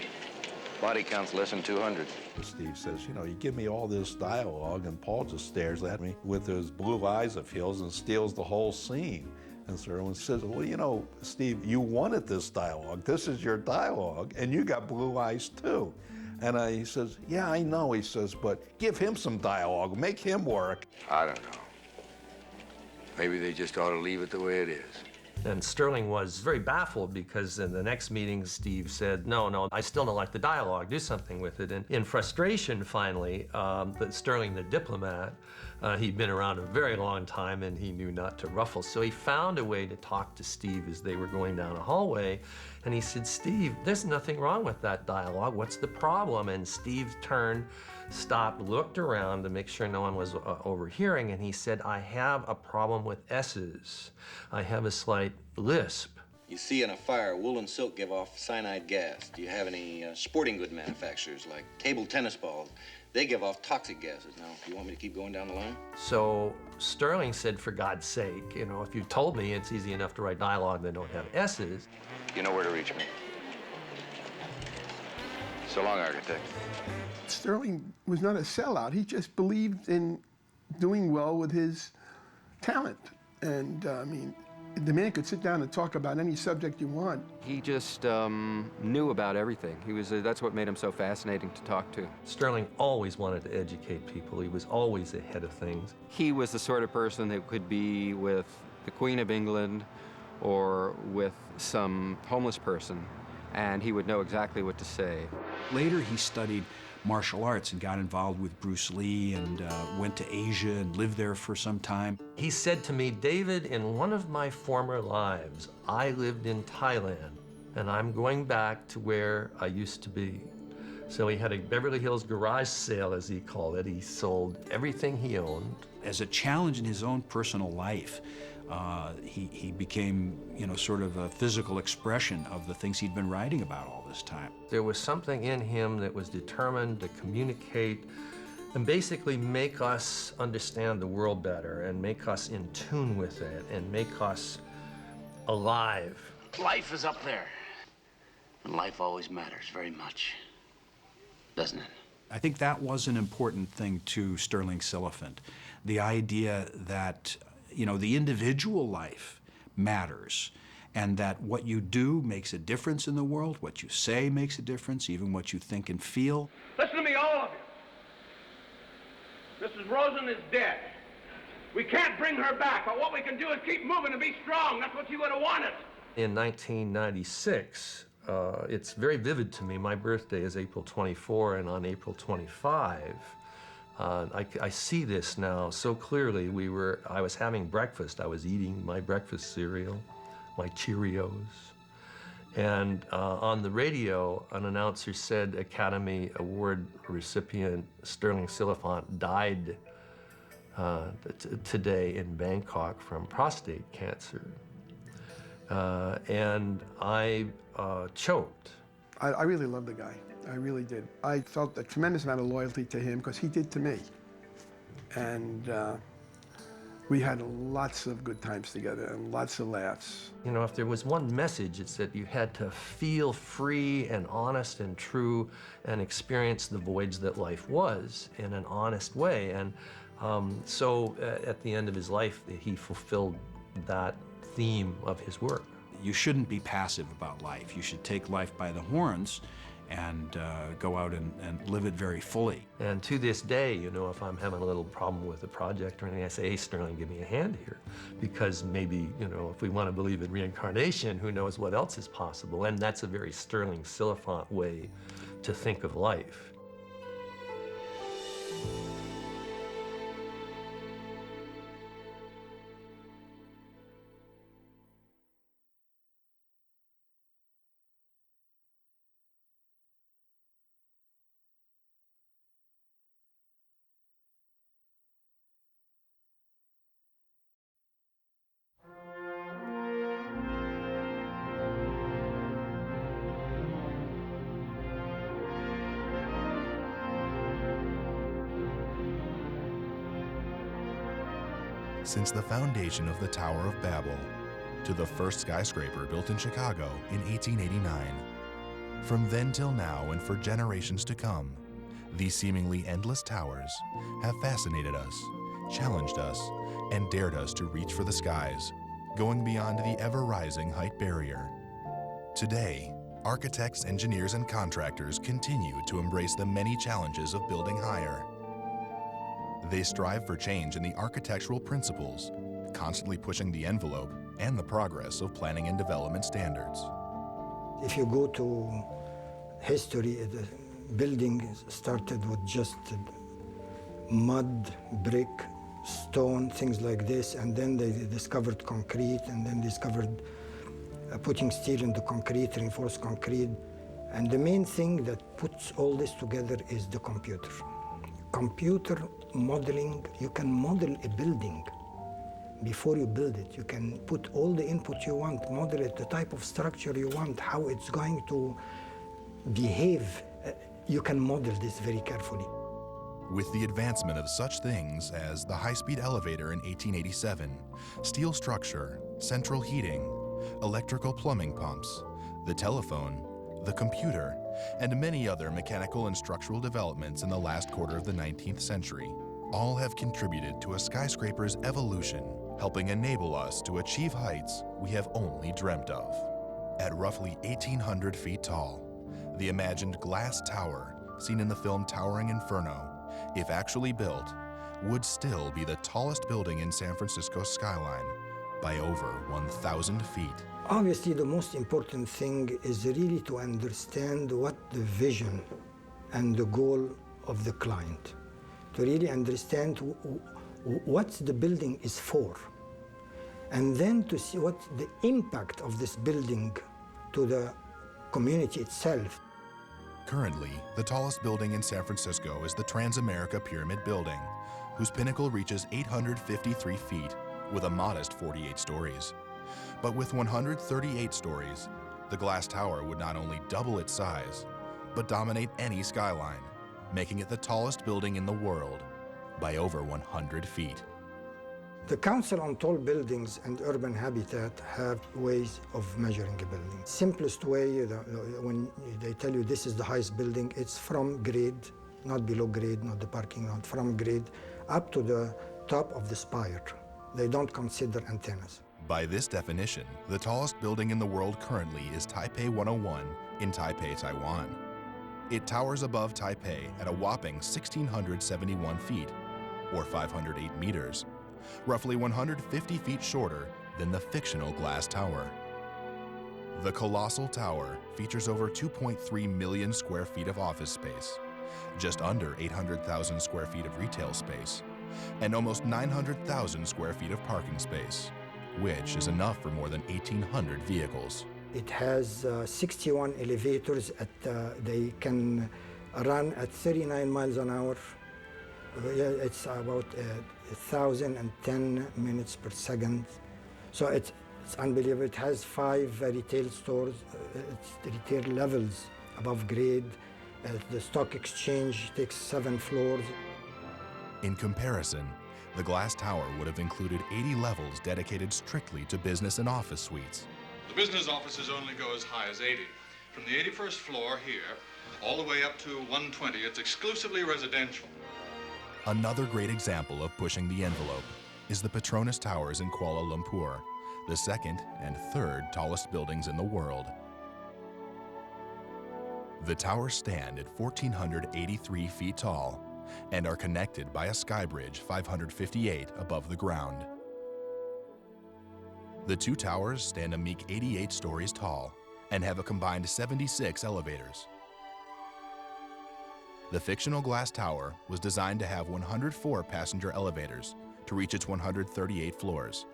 Body count's less than 200. Steve says, you know, you give me all this dialogue, and Paul just stares at me with those blue eyes of his and steals the whole scene. And Stirling says, well, you know, Steve, you wanted this dialogue. This is your dialogue, and you got blue eyes too. And he says, yeah, I know, he says, but give him some dialogue, make him work. I don't know. Maybe they just ought to leave it the way it is. And Stirling was very baffled because in the next meeting, Steve said, no, I still don't like the dialogue, do something with it. And in frustration, finally, Stirling, the diplomat, he'd been around a very long time and he knew not to ruffle. So he found a way to talk to Steve as they were going down a hallway. And he said, Steve, there's nothing wrong with that dialogue. What's the problem? And Steve turned, stopped, looked around to make sure no one was overhearing, and he said, I have a problem with S's. I have a slight lisp. You see in a fire, wool and silk give off cyanide gas. Do you have any sporting good manufacturers like table tennis balls? They give off toxic gases. Now, do you want me to keep going down the line? So Stirling said, for God's sake, you know, if you told me it's easy enough to write dialogue that don't have S's. You know where to reach me. So long, architect. Stirling was not a sellout. He just believed in doing well with his talent. And I mean, the man could sit down and talk about any subject you want. He just knew about everything. That's what made him so fascinating to talk to. Stirling always wanted to educate people. He was always ahead of things. He was the sort of person that could be with the Queen of England or with some homeless person, and he would know exactly what to say. Later, he studied martial arts and got involved with Bruce Lee and went to Asia and lived there for some time. He said to me, David, in one of my former lives, I lived in Thailand, and I'm going back to where I used to be. So he had a Beverly Hills garage sale, as he called it. He sold everything he owned. As a challenge in his own personal life, he became, you know, sort of a physical expression of the things he'd been writing about all this time. There was something in him that was determined to communicate and basically make us understand the world better and make us in tune with it and make us alive. Life is up there. And life always matters very much, doesn't it? I think that was an important thing to Stirling Silliphant. The idea that, you know, the individual life matters, and that what you do makes a difference in the world, what you say makes a difference, even what you think and feel. Listen to me, all of you. Mrs. Rosen is dead. We can't bring her back, but what we can do is keep moving and be strong. That's what you would have wanted. In 1996, it's very vivid to me. My birthday is April 24, and on April 25, I see this now so clearly. I was having breakfast. I was eating my breakfast cereal, my Cheerios, And on the radio, an announcer said Academy Award recipient Stirling Silliphant died today in Bangkok from prostate cancer. And I choked. I really loved the guy. I really did. I felt a tremendous amount of loyalty to him because he did to me. And we had lots of good times together and lots of laughs. You know, if there was one message, it's that you had to feel free and honest and true and experience the voids that life was in an honest way. And so at the end of his life, he fulfilled that theme of his work. You shouldn't be passive about life. You should take life by the horns and go out and live it very fully. And to this day, you know, if I'm having a little problem with a project or anything, I say, hey, Stirling, give me a hand here. Because maybe, you know, if we want to believe in reincarnation, who knows what else is possible. And that's a very Stirling Silliphant way to think of life. Since the foundation of the Tower of Babel to the first skyscraper built in Chicago in 1889. From then till now and for generations to come, these seemingly endless towers have fascinated us, challenged us, and dared us to reach for the skies, going beyond the ever-rising height barrier. Today, architects, engineers, and contractors continue to embrace the many challenges of building higher. They strive for change in the architectural principles, constantly pushing the envelope and the progress of planning and development standards. If you go to history, the building started with just mud, brick, stone, things like this, and then they discovered concrete, and then discovered putting steel into concrete, reinforced concrete. And the main thing that puts all this together is the computer. Computer modeling, you can model a building before you build it. You can put all the input you want, model it, the type of structure you want, how it's going to behave. You can model this very carefully. With the advancement of such things as the high-speed elevator in 1887, steel structure, central heating, electrical plumbing pumps, the telephone, the computer, and many other mechanical and structural developments in the last quarter of the 19th century, all have contributed to a skyscraper's evolution, helping enable us to achieve heights we have only dreamt of. At roughly 1,800 feet tall, the imagined glass tower, seen in the film Towering Inferno, if actually built, would still be the tallest building in San Francisco's skyline by over 1,000 feet. Obviously, the most important thing is really to understand what the vision and the goal of the client, to really understand what the building is for, and then to see what the impact of this building to the community itself. Currently, the tallest building in San Francisco is the Transamerica Pyramid Building, whose pinnacle reaches 853 feet with a modest 48 stories. But with 138 stories, the glass tower would not only double its size, but dominate any skyline, making it the tallest building in the world by over 100 feet. The Council on Tall Buildings and Urban Habitat have ways of measuring a building. Simplest way, when they tell you this is the highest building, it's from grade, not below grade, not the parking lot, from grade up to the top of the spire. They don't consider antennas. By this definition, the tallest building in the world currently is Taipei 101 in Taipei, Taiwan. It towers above Taipei at a whopping 1,671 feet, or 508 meters, roughly 150 feet shorter than the fictional glass tower. The colossal tower features over 2.3 million square feet of office space, just under 800,000 square feet of retail space, and almost 900,000 square feet of parking space, which is enough for more than 1,800 vehicles. It has 61 elevators. They can run at 39 miles an hour. It's about 1,010 minutes per second. So it's unbelievable. It has 5 retail stores. It's retail levels above grade. The stock exchange takes 7 floors. In comparison, the glass tower would have included 80 levels dedicated strictly to business and office suites. The business offices only go as high as 80. From the 81st floor here, all the way up to 120, it's exclusively residential. Another great example of pushing the envelope is the Petronas Towers in Kuala Lumpur, the second and third tallest buildings in the world. The towers stand at 1,483 feet tall and are connected by a sky bridge 558 above the ground. The 2 towers stand a meek 88 stories tall and have a combined 76 elevators. The fictional glass tower was designed to have 104 passenger elevators to reach its 138 floors,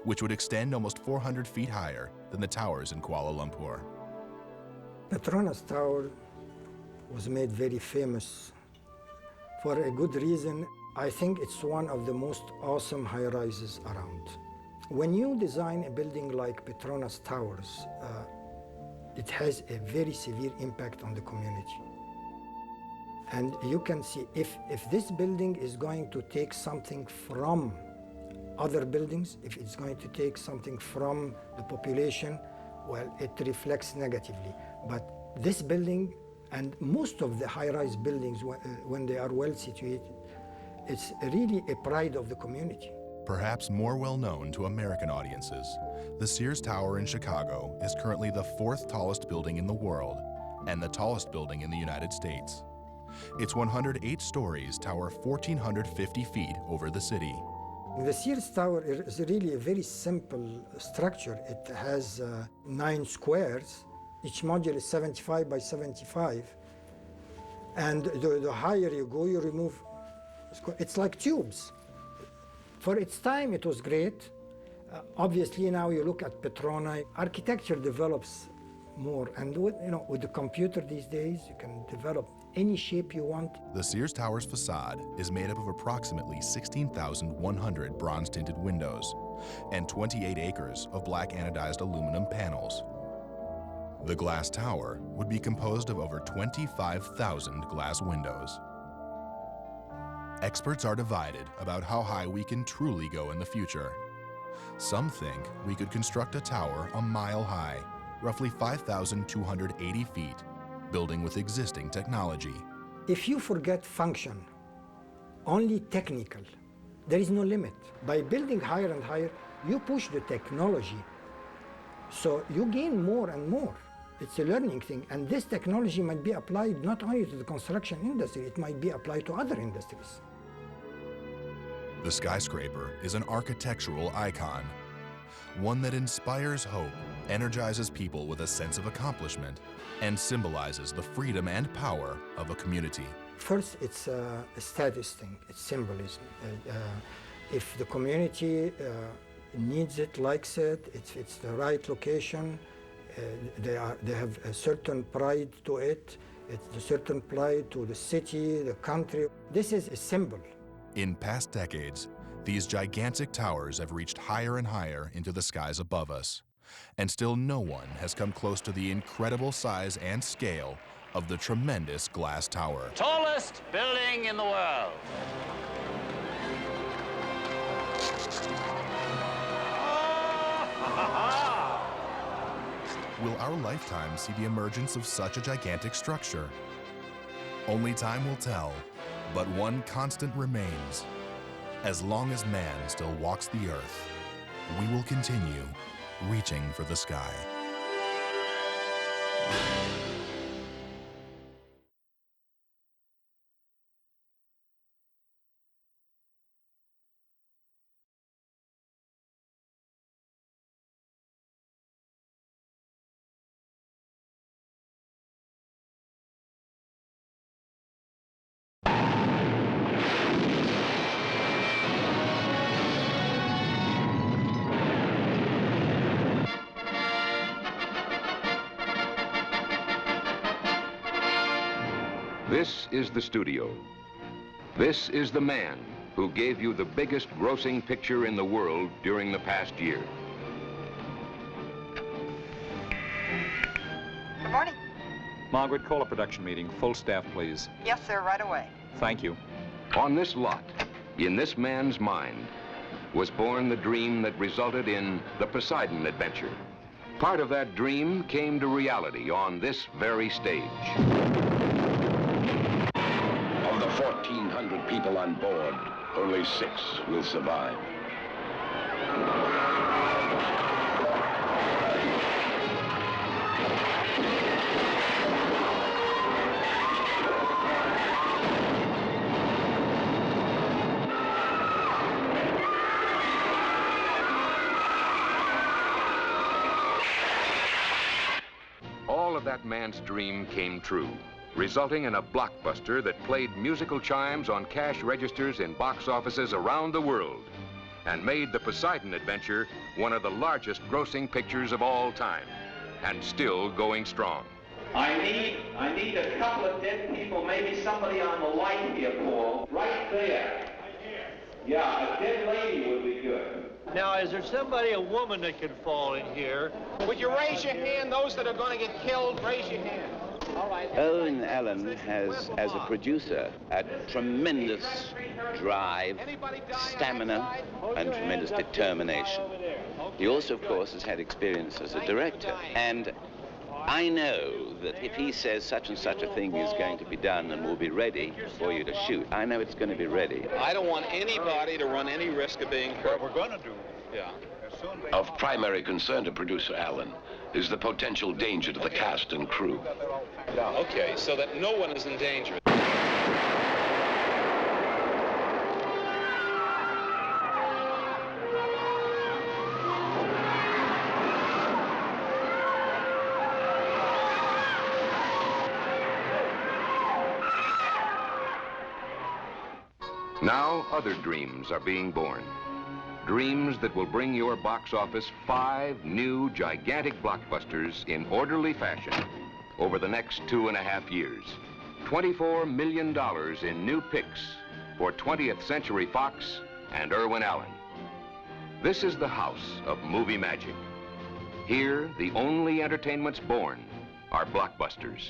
which would extend almost 400 feet higher than the towers in Kuala Lumpur. Petronas Tower was made very famous for a good reason. I think it's one of the most awesome high-rises around. When you design a building like Petronas Towers, it has a very severe impact on the community. And you can see if this building is going to take something from other buildings, if it's going to take something from the population, well, it reflects negatively. But this building and most of the high-rise buildings, when they are well situated, it's really a pride of the community. Perhaps more well known to American audiences, the Sears Tower in Chicago is currently the 4th tallest building in the world and the tallest building in the United States. Its 108 stories tower 1,450 feet over the city. The Sears Tower is really a very simple structure. It has 9 squares. Each module is 75 by 75. And the higher you go, you remove, it's like tubes. For its time, it was great. Obviously, now you look at Petrona, architecture develops more. And with the computer these days, you can develop any shape you want. The Sears Tower's facade is made up of approximately 16,100 bronze-tinted windows and 28 acres of black anodized aluminum panels. The glass tower would be composed of over 25,000 glass windows. Experts are divided about how high we can truly go in the future. Some think we could construct a tower a mile high, roughly 5,280 feet, building with existing technology. If you forget function, only technical, there is no limit. By building higher and higher, you push the technology, so you gain more and more. It's a learning thing, and this technology might be applied not only to the construction industry, it might be applied to other industries. The skyscraper is an architectural icon, one that inspires hope, energizes people with a sense of accomplishment, and symbolizes the freedom and power of a community. First, it's a status thing, it's symbolism. If the community needs it, likes it, it's the right location, they have a certain pride to it, it's a certain pride to the city, the country. This is a symbol. In past decades, these gigantic towers have reached higher and higher into the skies above us, and still no one has come close to the incredible size and scale of the tremendous glass tower. Tallest building in the world. Will our lifetime see the emergence of such a gigantic structure? Only time will tell, but one constant remains. As long as man still walks the earth, we will continue reaching for the sky. This is the studio. This is the man who gave you the biggest grossing picture in the world during the past year. Good morning. Margaret, call a production meeting. Full staff, please. Yes, sir, right away. Thank you. On this lot, in this man's mind, was born the dream that resulted in the Poseidon adventure. Part of that dream came to reality on this very stage. Of the 1,400 people on board, only 6 will survive. All of that man's dream came true, resulting in a blockbuster that played musical chimes on cash registers in box offices around the world and made the Poseidon adventure one of the largest grossing pictures of all time, and still going strong. I need a couple of dead people, maybe somebody on the light here, Paul. Right there. Yeah, a dead lady would be good. Now, is there somebody, a woman that could fall in here? Would you raise your hand? Those that are going to get killed, raise your hand. All right. Irwin Allen has, as a producer, a tremendous drive, stamina, and tremendous determination. He also, of course, has had experience as a director. And I know that if he says such and such a thing is going to be done and will be ready for you to shoot, I know it's going to be ready. I don't want anybody to run any risk of being hurt. What we're going to do. Yeah. Of primary concern to producer Allen is the potential danger to the cast and crew. Okay, so that no one is in danger. Now other dreams are being born. Dreams that will bring your box office 5 new gigantic blockbusters in orderly fashion over the next 2.5 years. $24 million in new picks for 20th Century Fox and Irwin Allen. This is the house of movie magic. Here, the only entertainments born are blockbusters.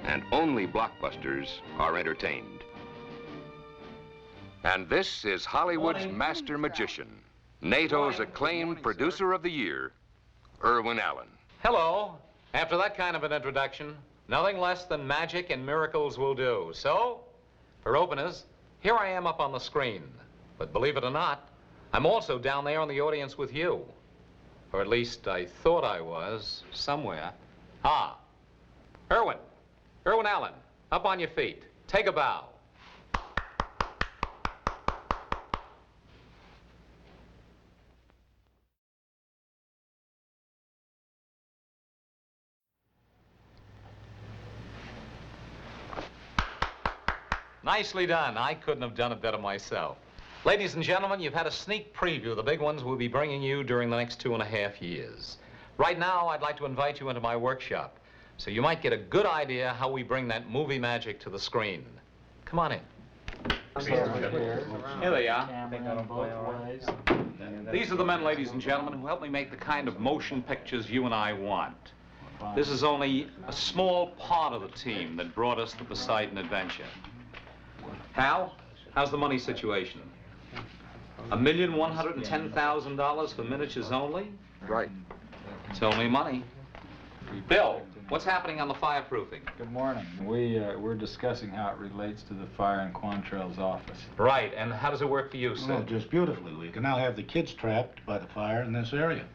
And only blockbusters are entertained. And this is Hollywood's master magician, NATO's acclaimed producer of the year, Irwin Allen. Hello. After that kind of an introduction, nothing less than magic and miracles will do. So, for openers, here I am up on the screen. But believe it or not, I'm also down there in the audience with you. Or at least I thought I was, somewhere. Ah, Irwin Allen, up on your feet. Take a bow. Nicely done. I couldn't have done it better myself. Ladies and gentlemen, you've had a sneak preview of the big ones we'll be bringing you during the next 2.5 years. Right now, I'd like to invite you into my workshop, so you might get a good idea how we bring that movie magic to the screen. Come on in. Here they are. These are the men, ladies and gentlemen, who help me make the kind of motion pictures you and I want. This is only a small part of the team that brought us the Poseidon adventure. Hal, how's the money situation? $1,110,000 for miniatures only? Right. It's only money. Bill, what's happening on the fireproofing? Good morning. We're discussing how it relates to the fire in Quantrell's office. Right, and how does it work for you, Sid? Well, just beautifully. We can now have the kids trapped by the fire in this area.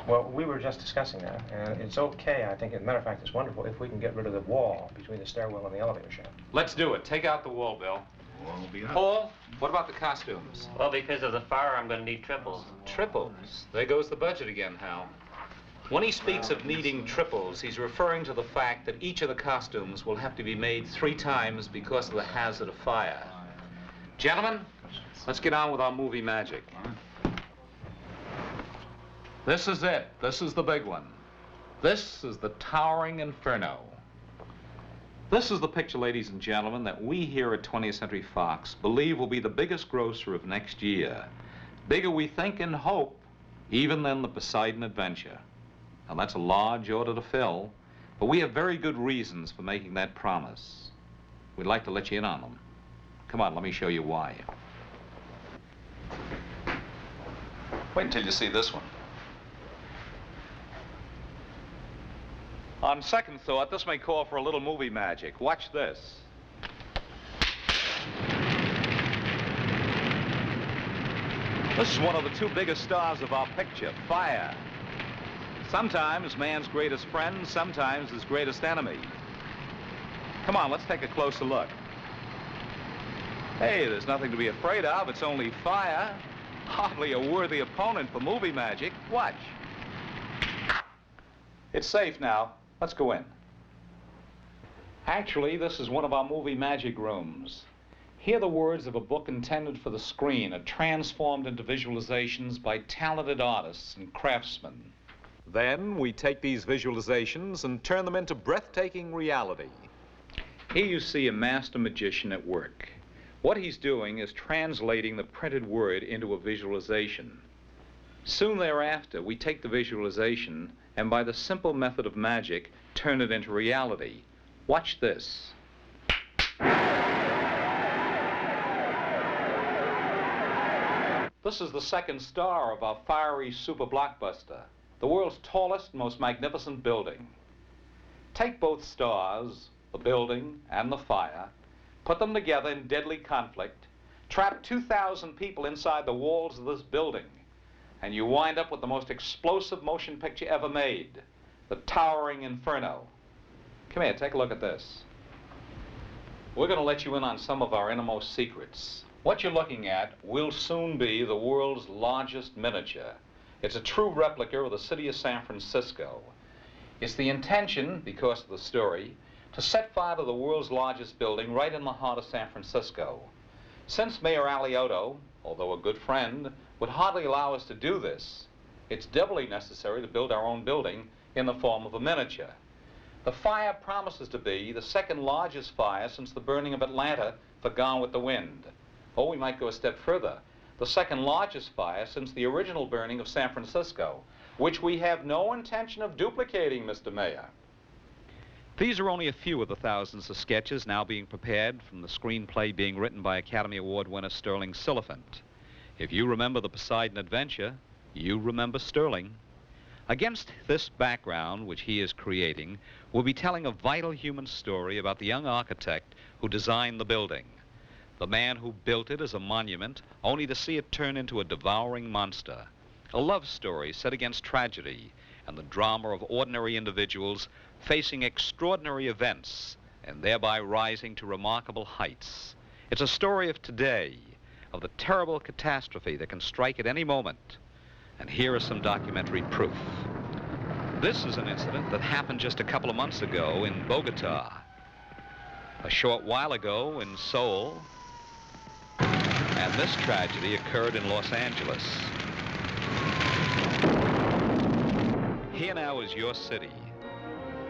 Well, we were just discussing that, and it's okay, I think. As a matter of fact, it's wonderful if we can get rid of the wall between the stairwell and the elevator shaft. Let's do it. Take out the wall, Bill. Paul, what about the costumes? Well, because of the fire, I'm going to need triples. Triples? There goes the budget again, Hal. When he speaks of needing triples, he's referring to the fact that each of the costumes will have to be made 3 times because of the hazard of fire. Gentlemen, let's get on with our movie magic. This is it. This is the big one. This is the Towering Inferno. This is the picture, ladies and gentlemen, that we here at 20th Century Fox believe will be the biggest grosser of next year. Bigger, we think and hope, even than the Poseidon Adventure. Now, that's a large order to fill, but we have very good reasons for making that promise. We'd like to let you in on them. Come on, let me show you why. Wait until you see this one. On second thought, this may call for a little movie magic. Watch this. This is one of the two biggest stars of our picture, fire. Sometimes man's greatest friend, sometimes his greatest enemy. Come on, let's take a closer look. Hey, there's nothing to be afraid of. It's only fire. Hardly a worthy opponent for movie magic. Watch. It's safe now. Let's go in. Actually, this is one of our movie magic rooms. Here the words of a book intended for the screen are transformed into visualizations by talented artists and craftsmen. Then we take these visualizations and turn them into breathtaking reality. Here you see a master magician at work. What he's doing is translating the printed word into a visualization. Soon thereafter, we take the visualization and by the simple method of magic, turn it into reality. Watch this. This is the second star of our fiery super blockbuster, the world's tallest, most magnificent building. Take both stars, the building and the fire, put them together in deadly conflict, trap 2,000 people inside the walls of this building, and you wind up with the most explosive motion picture ever made, the Towering Inferno. Come here, take a look at this. We're going to let you in on some of our innermost secrets. What you're looking at will soon be the world's largest miniature. It's a true replica of the city of San Francisco. It's the intention, because of the story, to set fire to the world's largest building right in the heart of San Francisco. Since Mayor Alioto, although a good friend, would hardly allow us to do this, it's doubly necessary to build our own building in the form of a miniature. The fire promises to be the second largest fire since the burning of Atlanta for Gone with the Wind. Or we might go a step further, the second largest fire since the original burning of San Francisco, which we have no intention of duplicating, Mr. Mayor. These are only a few of the thousands of sketches now being prepared from the screenplay being written by Academy Award winner Stirling Silliphant. If you remember the Poseidon Adventure, you remember Stirling. Against this background, which he is creating, we'll be telling a vital human story about the young architect who designed the building. The man who built it as a monument, only to see it turn into a devouring monster. A love story set against tragedy and the drama of ordinary individuals facing extraordinary events and thereby rising to remarkable heights. It's a story of today, of the terrible catastrophe that can strike at any moment. And here is some documentary proof. This is an incident that happened just a couple of months ago in Bogota, a short while ago in Seoul, and this tragedy occurred in Los Angeles. Here now is your city.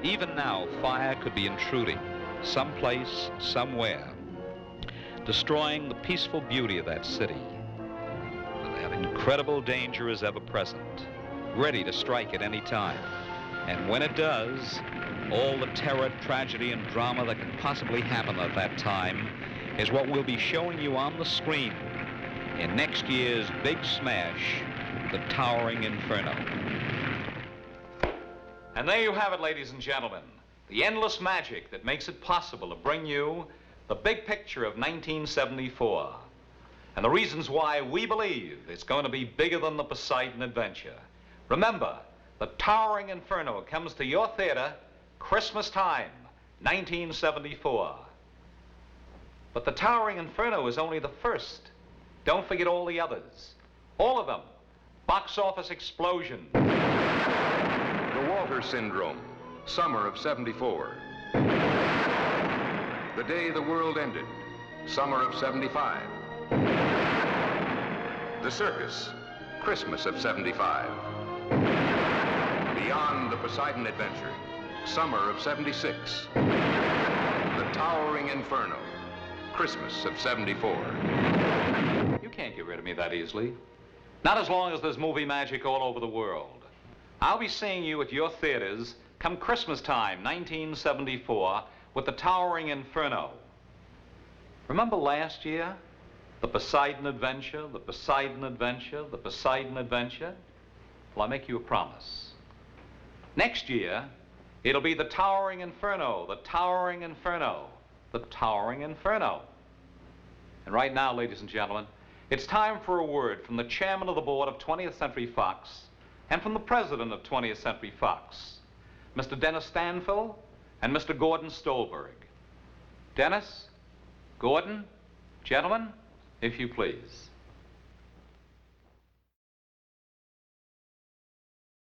Even now, fire could be intruding, someplace, somewhere, destroying the peaceful beauty of that city. But that incredible danger is ever present, ready to strike at any time. And when it does, all the terror, tragedy, and drama that can possibly happen at that time is what we'll be showing you on the screen in next year's big smash, the Towering Inferno. And there you have it, ladies and gentlemen, the endless magic that makes it possible to bring you the big picture of 1974, and the reasons why we believe it's going to be bigger than the Poseidon Adventure. Remember, the Towering Inferno comes to your theater Christmas time, 1974. But the Towering Inferno is only the first. Don't forget all the others. All of them. Box office explosion. The Walter Syndrome, summer of '74. The Day the World Ended, summer of '75. The Circus, Christmas of '75. Beyond the Poseidon Adventure, summer of '76. Towering Inferno, Christmas of '74. You can't get rid of me that easily. Not as long as there's movie magic all over the world. I'll be seeing you at your theaters come Christmas time, 1974, with the Towering Inferno. Remember last year? The Poseidon Adventure, the Poseidon Adventure, the Poseidon Adventure? Well, I make you a promise. Next year, it'll be the Towering Inferno, the Towering Inferno, the Towering Inferno. And right now, ladies and gentlemen, it's time for a word from the chairman of the board of 20th Century Fox and from the president of 20th Century Fox, Mr. Dennis Stanfill and Mr. Gordon Stolberg. Dennis, Gordon, gentlemen, if you please.